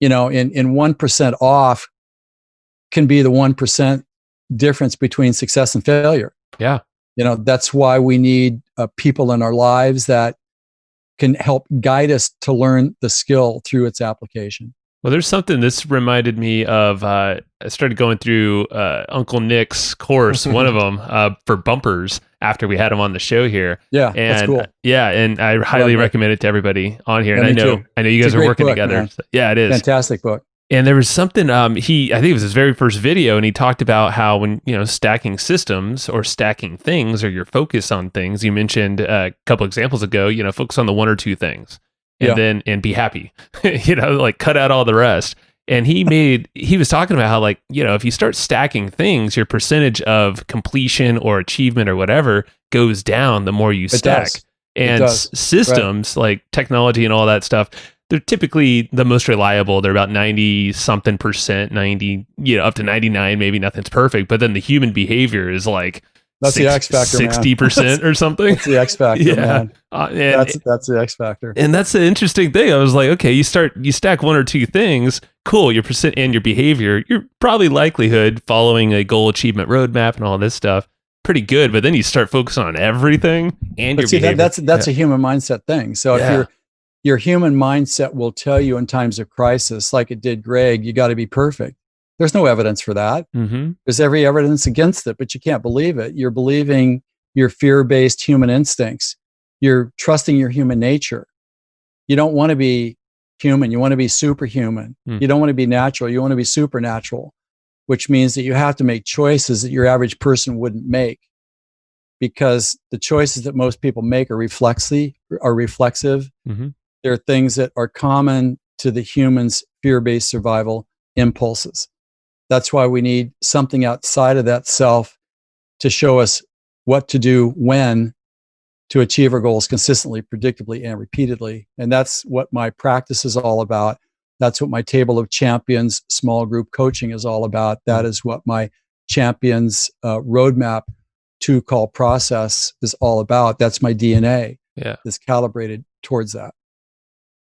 In 1% off can be the 1% difference between success and failure. Yeah. That's why we need people in our lives that can help guide us to learn the skill through its application. Well, there's something this reminded me of. I started going through Uncle Nick's course, one of them for bumpers after we had him on the show here. Yeah, and that's cool. Yeah, and I highly recommend it to everybody on here. Yeah, and I know you guys are working together. So, yeah, it is. Fantastic book. And there was something I think it was his very first video, and he talked about how when stacking systems or stacking things or your focus on things. You mentioned a couple examples ago. Focus on the one or two things, and be happy. Like cut out all the rest. And he was talking about how if you start stacking things, your percentage of completion or achievement or whatever goes down the more you stack. And systems like technology and all that stuff, they're typically the most reliable. They're about 90 something percent, 90, up to 99, maybe nothing's perfect. But then the human behavior is that's the X factor, 60% or something. That's the X factor, man. That's the X factor. And that's the interesting thing. I was like, okay, you stack one or two things, cool, your percent and your behavior, you're probably likelihood following a goal achievement roadmap and all this stuff, pretty good. But then you start focusing on everything and your behavior. That's a human mindset thing. So if your human mindset will tell you in times of crisis, like it did Greg, you got to be perfect. There's no evidence for that. There's every evidence against it, but you can't believe it. You're believing your fear-based human instincts. You're trusting your human nature. You don't want to be human. You want to be superhuman. You don't want to be natural. You want to be supernatural, which means that you have to make choices that your average person wouldn't make, because the choices that most people make are reflexive. They're things that are common to the human's fear-based survival impulses. That's why we need something outside of that self to show us what to do when to achieve our goals consistently, predictably, and repeatedly. And that's what my practice is all about. That's what my Table of Champions small group coaching is all about. That is what my Champions roadmap to call process is all about. That's my DNA. Yeah. Is calibrated towards that.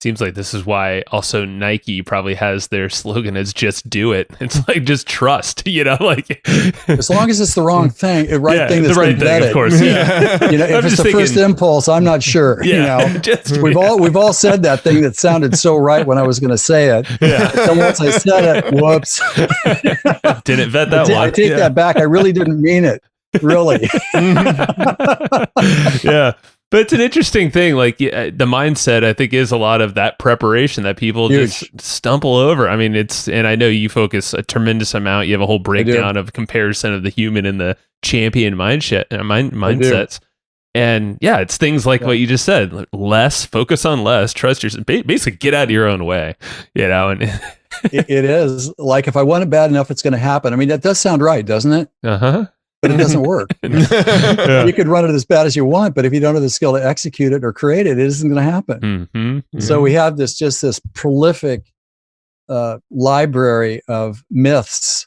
Seems like this is why also Nike probably has their slogan as "Just do it." It's like just trust, like as long as it's the wrong thing, the right thing that's the right been thing, vetted. of course. Yeah, If it's the first impulse, I'm not sure. We've all said that thing that sounded so right when I was going to say it. Yeah. So once I said it, whoops. Didn't vet that one. I take that back. I really didn't mean it. Really. Yeah. But it's an interesting thing. Like the mindset, I think, is a lot of that preparation that people just stumble over. I mean, and I know you focus a tremendous amount. You have a whole breakdown of comparison of the human and the champion mindsets. And it's things like what you just said, focus on less, trust yourself, basically get out of your own way, and it is like, if I want it bad enough, it's going to happen. I mean, that does sound right, doesn't it? But it doesn't work. You could run it as bad as you want, but if you don't have the skill to execute it or create it, it isn't going to happen. So we have this prolific library of myths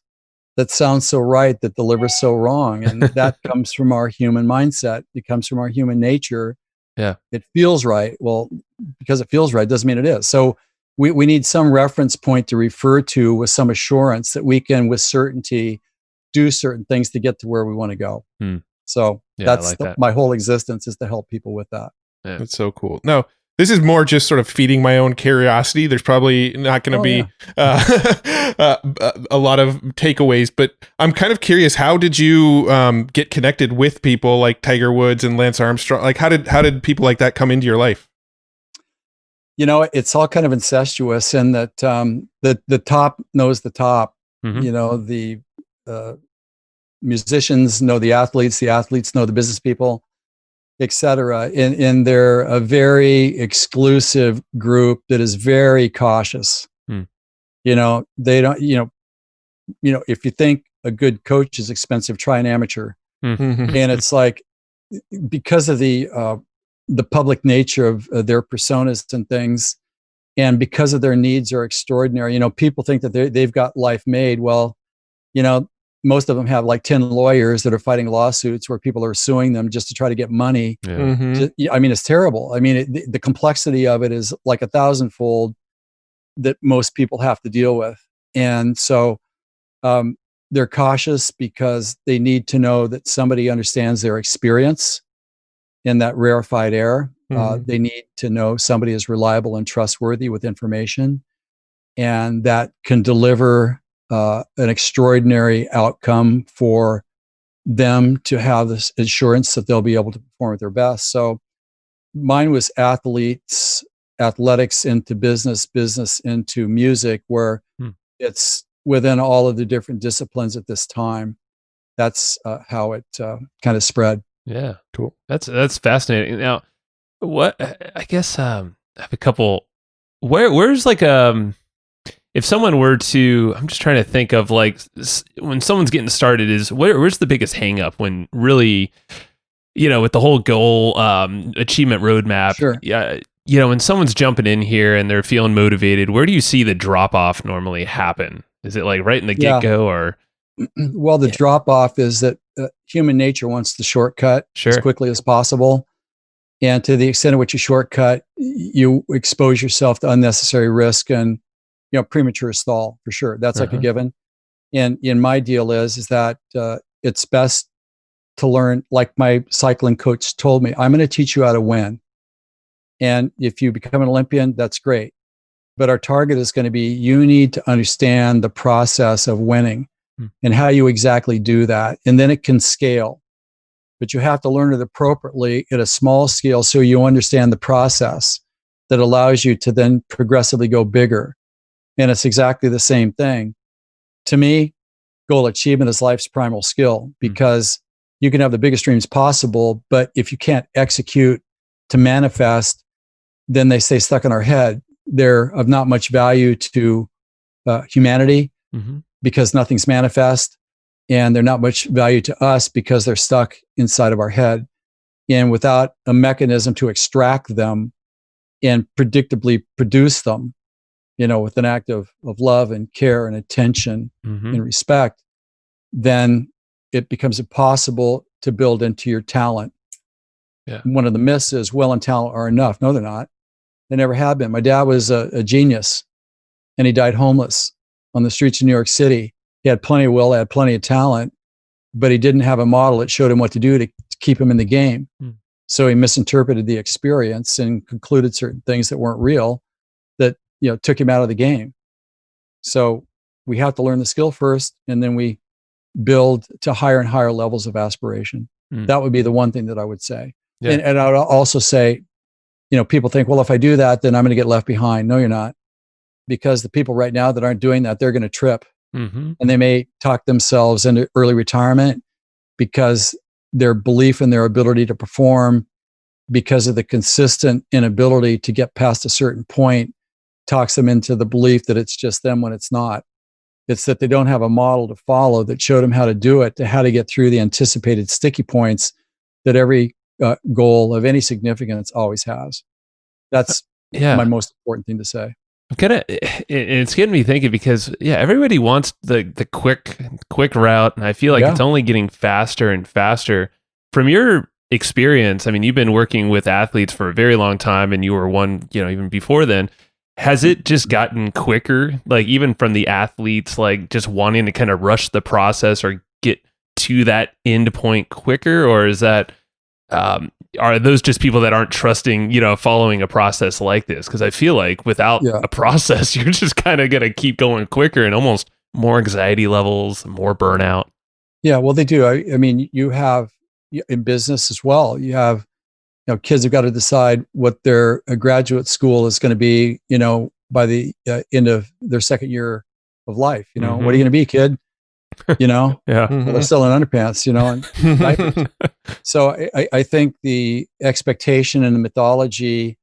that sounds so right that delivers so wrong. And that comes from our human mindset. It comes from our human nature. Yeah. It feels right. Well, because it feels right doesn't mean it is. So we need some reference point to refer to with some assurance that we can, with certainty, do certain things to get to where we want to go. So that's my whole existence, is to help people with that. Yeah. That's so cool. No, this is more just sort of feeding my own curiosity. There's probably not going to be a lot of takeaways, but I'm kind of curious. How did you get connected with people like Tiger Woods and Lance Armstrong? Like, how did people like that come into your life? It's all kind of incestuous in that the top knows the top. The musicians know the athletes know the business people, etc. And they're a very exclusive group that is very cautious. They don't, if you think a good coach is expensive, try an amateur. And it's like, because of the public nature of their personas and things, and because of their needs are extraordinary, people think that they've got life made. Well, most of them have like 10 lawyers that are fighting lawsuits where people are suing them just to try to get money. I mean, it's terrible. I mean, the complexity of it is like 1,000-fold that most people have to deal with. And so they're cautious because they need to know that somebody understands their experience in that rarefied air. They need to know somebody is reliable and trustworthy with information, and that can deliver an extraordinary outcome for them to have this assurance that they'll be able to perform at their best. So mine was athletics into business into music, where it's within all of the different disciplines at this time. That's how it kind of spread. Yeah, cool. That's fascinating. Now, I guess I have a couple. Where's like if someone were to, I'm just trying to think of like when someone's getting started, where's the biggest hang up when really, with the whole goal achievement roadmap? Sure. Yeah. When someone's jumping in here and they're feeling motivated, where do you see the drop off normally happen? Is it like right in the get go, or? Well, the drop off is that human nature wants the shortcut as quickly as possible. And to the extent at which you shortcut, you expose yourself to unnecessary risk and, premature stall, for sure. That's like a given. And my deal is that it's best to learn, like my cycling coach told me, I'm going to teach you how to win. And if you become an Olympian, that's great. But our target is going to be, you need to understand the process of winning and how you exactly do that. And then it can scale. But you have to learn it appropriately at a small scale so you understand the process that allows you to then progressively go bigger. And it's exactly the same thing. To me, goal achievement is life's primal skill, because you can have the biggest dreams possible, but if you can't execute to manifest, then they stay stuck in our head. They're of not much value to humanity because nothing's manifest. And they're not much value to us because they're stuck inside of our head. And without a mechanism to extract them and predictably produce them, with an act of love and care and attention and respect, then it becomes impossible to build into your talent. Yeah. One of the myths is will and talent are enough. No, they're not. They never have been. My dad was a genius, and he died homeless on the streets of New York City. He had plenty of will, had plenty of talent, but he didn't have a model that showed him what to do to keep him in the game. So he misinterpreted the experience and concluded certain things that weren't real that, took him out of the game. So we have to learn the skill first, and then we build to higher and higher levels of aspiration. That would be the one thing that I would say. Yeah. And I would also say, people think, well, if I do that, then I'm going to get left behind. No, you're not. Because the people right now that aren't doing that, they're going to trip. And they may talk themselves into early retirement because their belief in their ability to perform, because of the consistent inability to get past a certain point, talks them into the belief that it's just them when it's not. It's that they don't have a model to follow that showed them how to do it, to how to get through the anticipated sticky points that every goal of any significance always has. That's my most important thing to say. It's getting me thinking because everybody wants the quick route, and I feel like it's only getting faster and faster. From your experience, I mean, you've been working with athletes for a very long time, and you were one, even before then. Has it just gotten quicker? Like even from the athletes, like just wanting to kind of rush the process or get to that end point quicker, or is that are those just people that aren't trusting, following a process like this? Because I feel like without a process, you're just kind of going to keep going quicker and almost more anxiety levels, more burnout. Yeah, well, they do. I mean, you have in business as well, you have, kids have got to decide what their graduate school is going to be, by the end of their second year of life. What are you going to be, kid? Well, they're still in underpants, and diapers. So I think the expectation and the mythology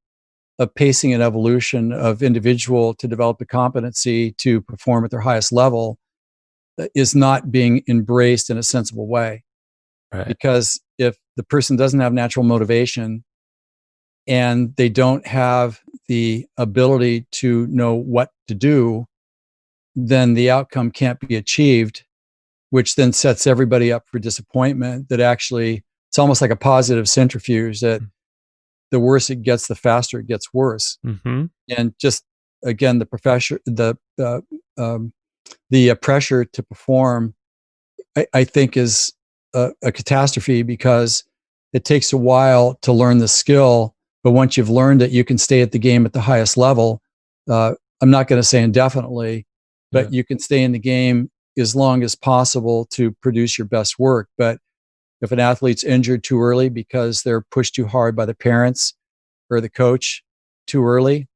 of pacing and evolution of individual to develop the competency to perform at their highest level is not being embraced in a sensible way. Right. Because if the person doesn't have natural motivation and they don't have the ability to know what to do, then the outcome can't be achieved, which then sets everybody up for disappointment. That actually, it's almost like a positive centrifuge that the worse it gets, the faster it gets worse. And just, again, the pressure to perform, I think is a catastrophe, because it takes a while to learn the skill. But once you've learned it, you can stay at the game at the highest level. I'm not going to say indefinitely, but you can stay in the game as long as possible to produce your best work. But if an athlete's injured too early because they're pushed too hard by the parents or the coach too early,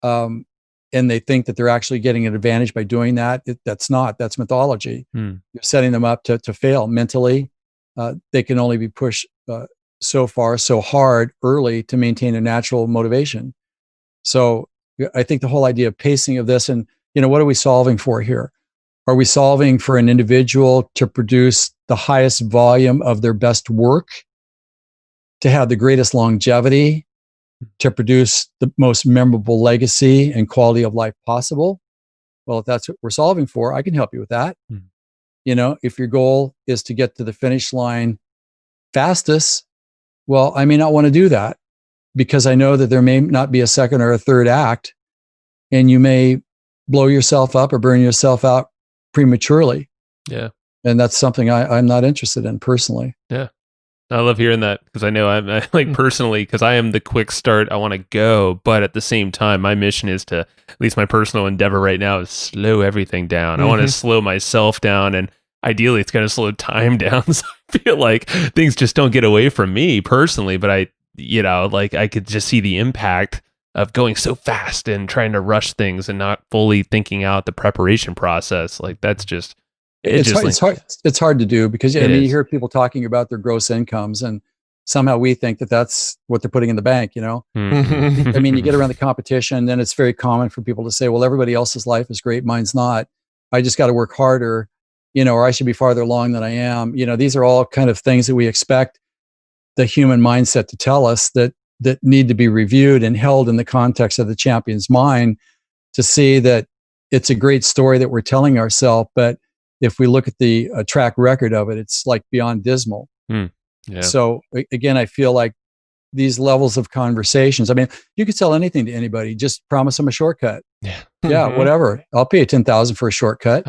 and they think that they're actually getting an advantage by doing that, that's mythology. You're setting them up to fail mentally. They can only be pushed so far, so hard early to maintain a natural motivation. So I think the whole idea of pacing of this, and what are we solving for here? Are we solving for an individual to produce the highest volume of their best work, to have the greatest longevity, to produce the most memorable legacy and quality of life possible? Well, if that's what we're solving for, I can help you with that. If your goal is to get to the finish line fastest, well, I may not want to do that, because I know that there may not be a second or a third act, and you may blow yourself up or burn yourself out prematurely. And that's something I'm not interested in personally. I love hearing that, because I know I like personally, because I am the quick start. I want to go, but at the same time, my mission is to, at least my personal endeavor right now, is slow everything down. I want to slow myself down, and ideally it's going to slow time down. So I feel like things just don't get away from me personally, but I could just see the impact of going so fast and trying to rush things and not fully thinking out the preparation process. Like that's just, it's hard to do, because you hear people talking about their gross incomes, and somehow we think that that's what they're putting in the bank. I mean, you get around the competition, then it's very common for people to say, well, everybody else's life is great, mine's not. I just got to work harder, or I should be farther along than I am. These are all kind of things that we expect the human mindset to tell us that need to be reviewed and held in the context of the champion's mind, to see that it's a great story that we're telling ourselves. But if we look at the track record of it, it's like beyond dismal. So again, I feel like these levels of conversations. I mean, you could sell anything to anybody. Just promise them a shortcut. Yeah. Yeah, whatever. I'll pay you 10,000 for a shortcut.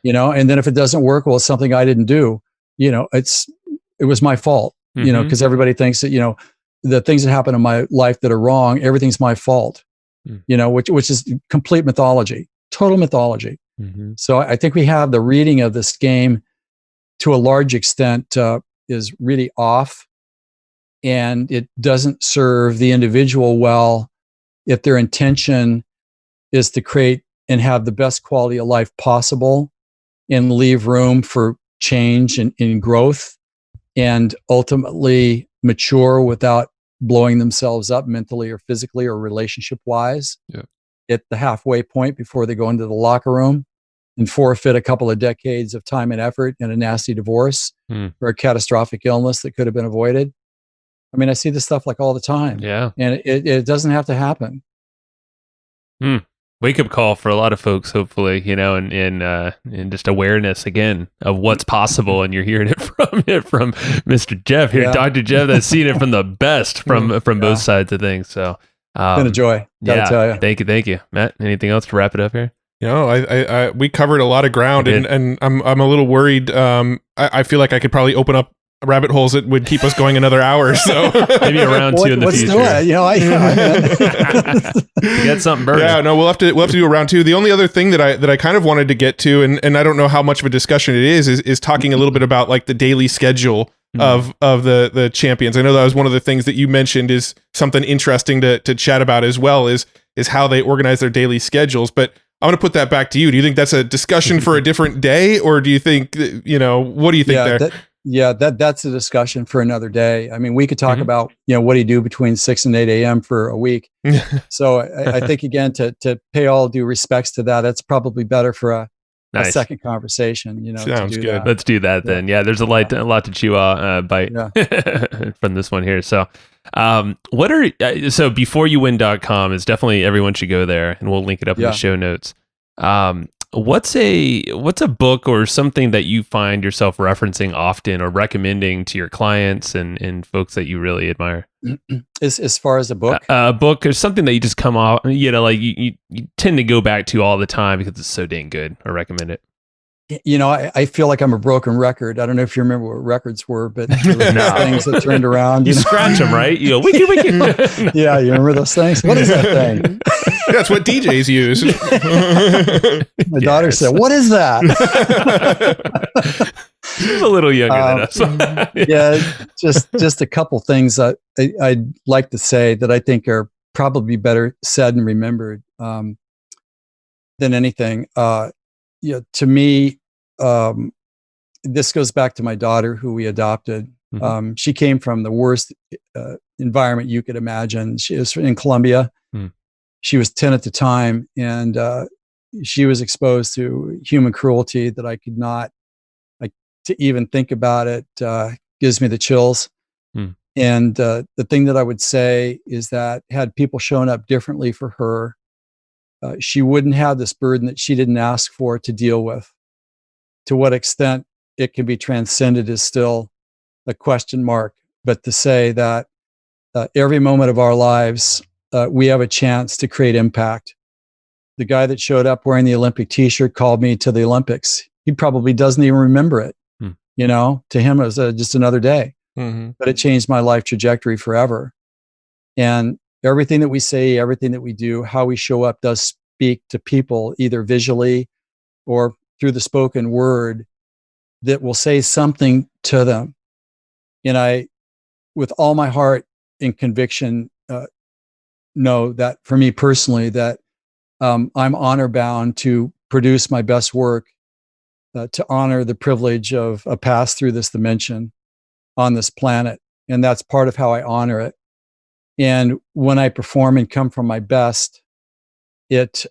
You know, and then if it doesn't work, well, it's something I didn't do. You know, it was my fault. You know, because everybody thinks that, you know, the things that happen in my life that are wrong, everything's my fault. You know, which is complete mythology, total mythology. So I think we have the reading of this game to a large extent is really off, and it doesn't serve the individual well if their intention is to create and have the best quality of life possible and leave room for change and growth and ultimately mature without blowing themselves up mentally or physically or relationship wise at the halfway point before they go into the locker room and forfeit a couple of decades of time and effort in a nasty divorce or a catastrophic illness that could have been avoided. I mean, I see this stuff like all the time. Yeah. And it doesn't have to happen. Wake up call for a lot of folks, hopefully, you know, and just awareness again of what's possible. And you're hearing it from Mr. Jeff here, Dr. Jeff, that's seen it from the best from both sides of things. So it's been a joy. Gotta tell you. Thank you, Matt. Anything else to wrap it up here? You know, I we covered a lot of ground, and I'm a little worried. I feel like I could probably open up rabbit holes that would keep us going another hour. So maybe a round two in the future. Do it. You know, you got something burning. Yeah, no, we'll have to do a round two. The only other thing that I kind of wanted to get to, and I don't know how much of a discussion it is talking a little bit about like the daily schedule of the champions. I know that was one of the things that you mentioned is something interesting to chat about as well is how they organize their daily schedules. But I'm going to put that back to you. Do you think that's a discussion for a different day, or do you think, you know, what do you think there? That's a discussion for another day. I mean, we could talk about, you know, what do you do between 6 and 8 a.m. for a week. So I think, again, to pay all due respects to that, that's probably better for a second conversation. You know, sounds good. That. Let's do that then. Yeah, there's a lot to chew bite from this one here. So, so beforeyouwin.com is definitely, everyone should go there, and we'll link it up in the show notes. What's a book or something that you find yourself referencing often or recommending to your clients and folks that you really admire? As far as a book? A book or something that you just come off, you know, like you tend to go back to all the time because it's so dang good, or recommend it. You know, I feel like I'm a broken record. I don't know if you remember what records were, but there were things that turned around. You scratch them, right? You go, wiki, wiki. Yeah, you remember those things? What is that thing? That's what DJs use. My daughter said, "What is that?" She's a little younger than us. just a couple things I'd like to say that I think are probably better said and remembered than anything. To me, this goes back to my daughter, who we adopted. She came from the worst environment you could imagine. She was in Colombia. She was 10 at the time, and she was exposed to human cruelty that I could not, to even think about it, gives me the chills. And the thing that I would say is that had people shown up differently for her, she wouldn't have this burden that she didn't ask for to deal with. To what extent it can be transcended is still a question mark. But to say that every moment of our lives, we have a chance to create impact. The guy that showed up wearing the Olympic t-shirt called me to the Olympics. He probably doesn't even remember it. You know, to him, it was just another day. But it changed my life trajectory forever. And everything that we say, everything that we do, how we show up does speak to people, either visually or through the spoken word, that will say something to them. And I, with all my heart and conviction, know that for me personally, that I'm honor bound to produce my best work, to honor the privilege of a pass through this dimension on this planet. And that's part of how I honor it. And when I perform and come from my best, it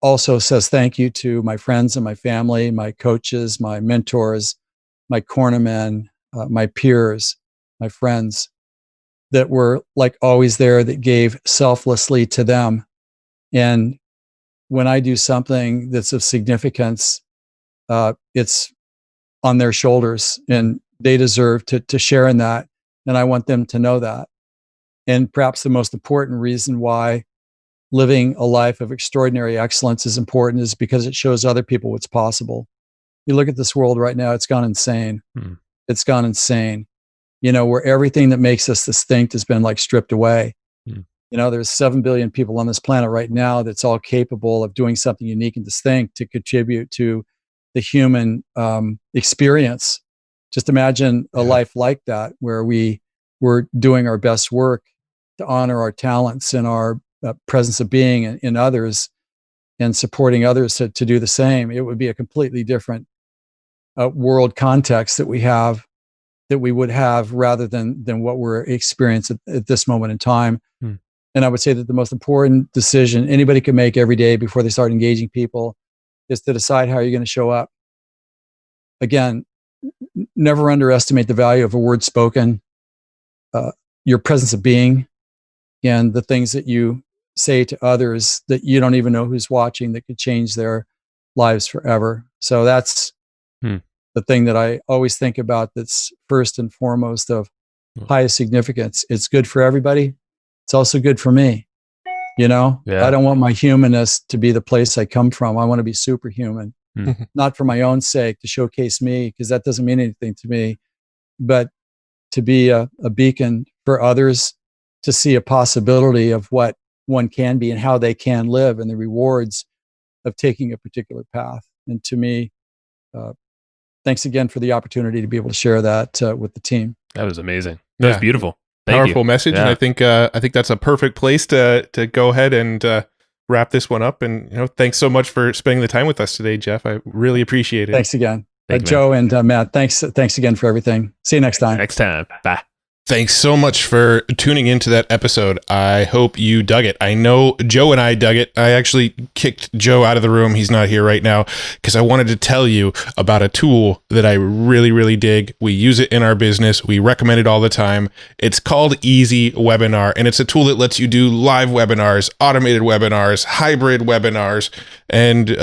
also says thank you to my friends and my family, my coaches, my mentors, my cornermen, my peers, my friends that were like always there, that gave selflessly to them. And when I do something that's of significance, it's on their shoulders, and they deserve to share in that. And I want them to know that. And perhaps the most important reason why living a life of extraordinary excellence is important is because it shows other people what's possible. You look at this world right now, it's gone insane. It's gone insane. Where everything that makes us distinct has been like stripped away. There's 7 billion people on this planet right now that's all capable of doing something unique and distinct to contribute to the human experience. Just imagine a life like that, where we're doing our best work to honor our talents and our presence of being in others and supporting others to do the same. It would be a completely different world context that we would have rather than what we're experiencing at this moment in time. And I would say that the most important decision anybody can make every day before they start engaging people is to decide how you're going to show up. Again, never underestimate the value of a word spoken, your presence of being, and the things that you say to others that you don't even know who's watching that could change their lives forever. So that's the thing that I always think about that's first and foremost of highest significance. It's good for everybody. It's also good for me. I don't want my humanness to be the place I come from. I want to be superhuman, not for my own sake to showcase me, because that doesn't mean anything to me, but to be a beacon for others to see a possibility of what one can be and how they can live and the rewards of taking a particular path. And to me, thanks again for the opportunity to be able to share that with the team. That was amazing. That was beautiful. Powerful message. And I think that's a perfect place to go ahead and wrap this one up. And thanks so much for spending the time with us today, Jeff. I really appreciate it. Thanks again. Joe and Matt, thanks again for everything. See you next time. Next time. Bye. Thanks so much for tuning into that episode. I hope you dug it. I know Joe and I dug it. I actually kicked Joe out of the room. He's not here right now because I wanted to tell you about a tool that I really, really dig. We use it in our business. We recommend it all the time. It's called Easy Webinar, and it's a tool that lets you do live webinars, automated webinars, hybrid webinars, and,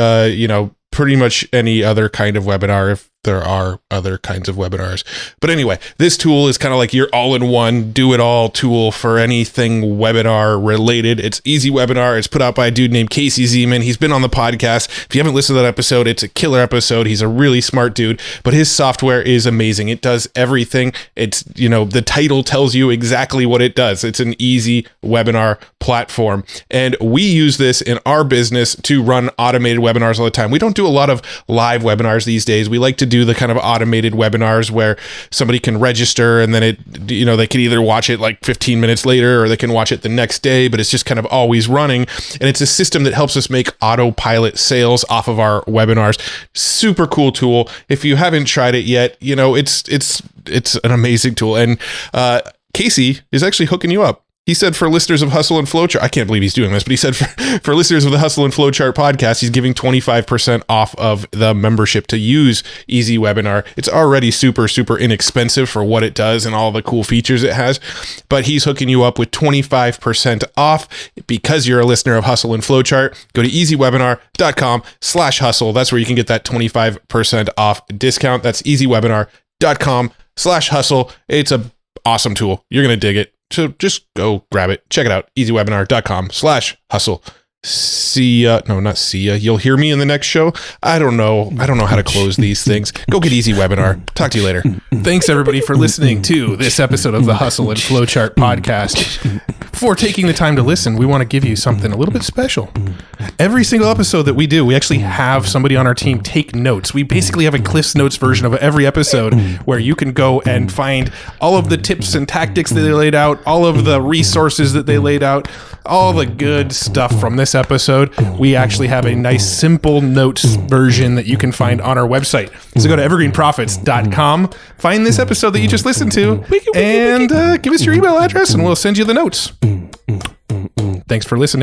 pretty much any other kind of webinar if there are other kinds of webinars. But anyway, this tool is kind of like your all-in-one, do-it-all tool for anything webinar related. It's Easy Webinar. It's put out by a dude named Casey Zeman. He's been on the podcast. If you haven't listened to that episode, it's a killer episode. He's a really smart dude, but his software is amazing. It does everything. It's, the title tells you exactly what it does. It's an easy webinar platform. And we use this in our business to run automated webinars all the time. We don't do a lot of live webinars these days. We like to do the kind of automated webinars where somebody can register and then they can either watch it like 15 minutes later or they can watch it the next day, but it's just kind of always running. And it's a system that helps us make autopilot sales off of our webinars. Super cool tool. If you haven't tried it yet, it's an amazing tool. And Casey is actually hooking you up. He said for listeners of Hustle and Flowchart, I can't believe he's doing this, but he said for listeners of the Hustle and Flowchart podcast, he's giving 25% off of the membership to use Easy Webinar. It's already super, super inexpensive for what it does and all the cool features it has, but he's hooking you up with 25% off because you're a listener of Hustle and Flowchart. Go to easywebinar.com/hustle. That's where you can get that 25% off discount. That's easywebinar.com/hustle. It's a awesome tool. You're going to dig it. So just go grab it. Check it out. easywebinar.com/hustle. See ya. No, not see ya. You'll hear me in the next show. I don't know how to close these things. Go get Easy Webinar. Talk to you later. Thanks everybody for listening to this episode of the Hustle and Flowchart podcast. Before taking the time to listen, we want to give you something a little bit special. Every single episode that we do, we actually have somebody on our team take notes. We basically have a Cliff's Notes version of every episode where you can go and find all of the tips and tactics that they laid out, all of the resources that they laid out, all the good stuff from this episode. We actually have a nice simple notes version that you can find on our website. So go to evergreenprofits.com, find this episode that you just listened to, and give us your email address and we'll send you the notes. Thanks for listening.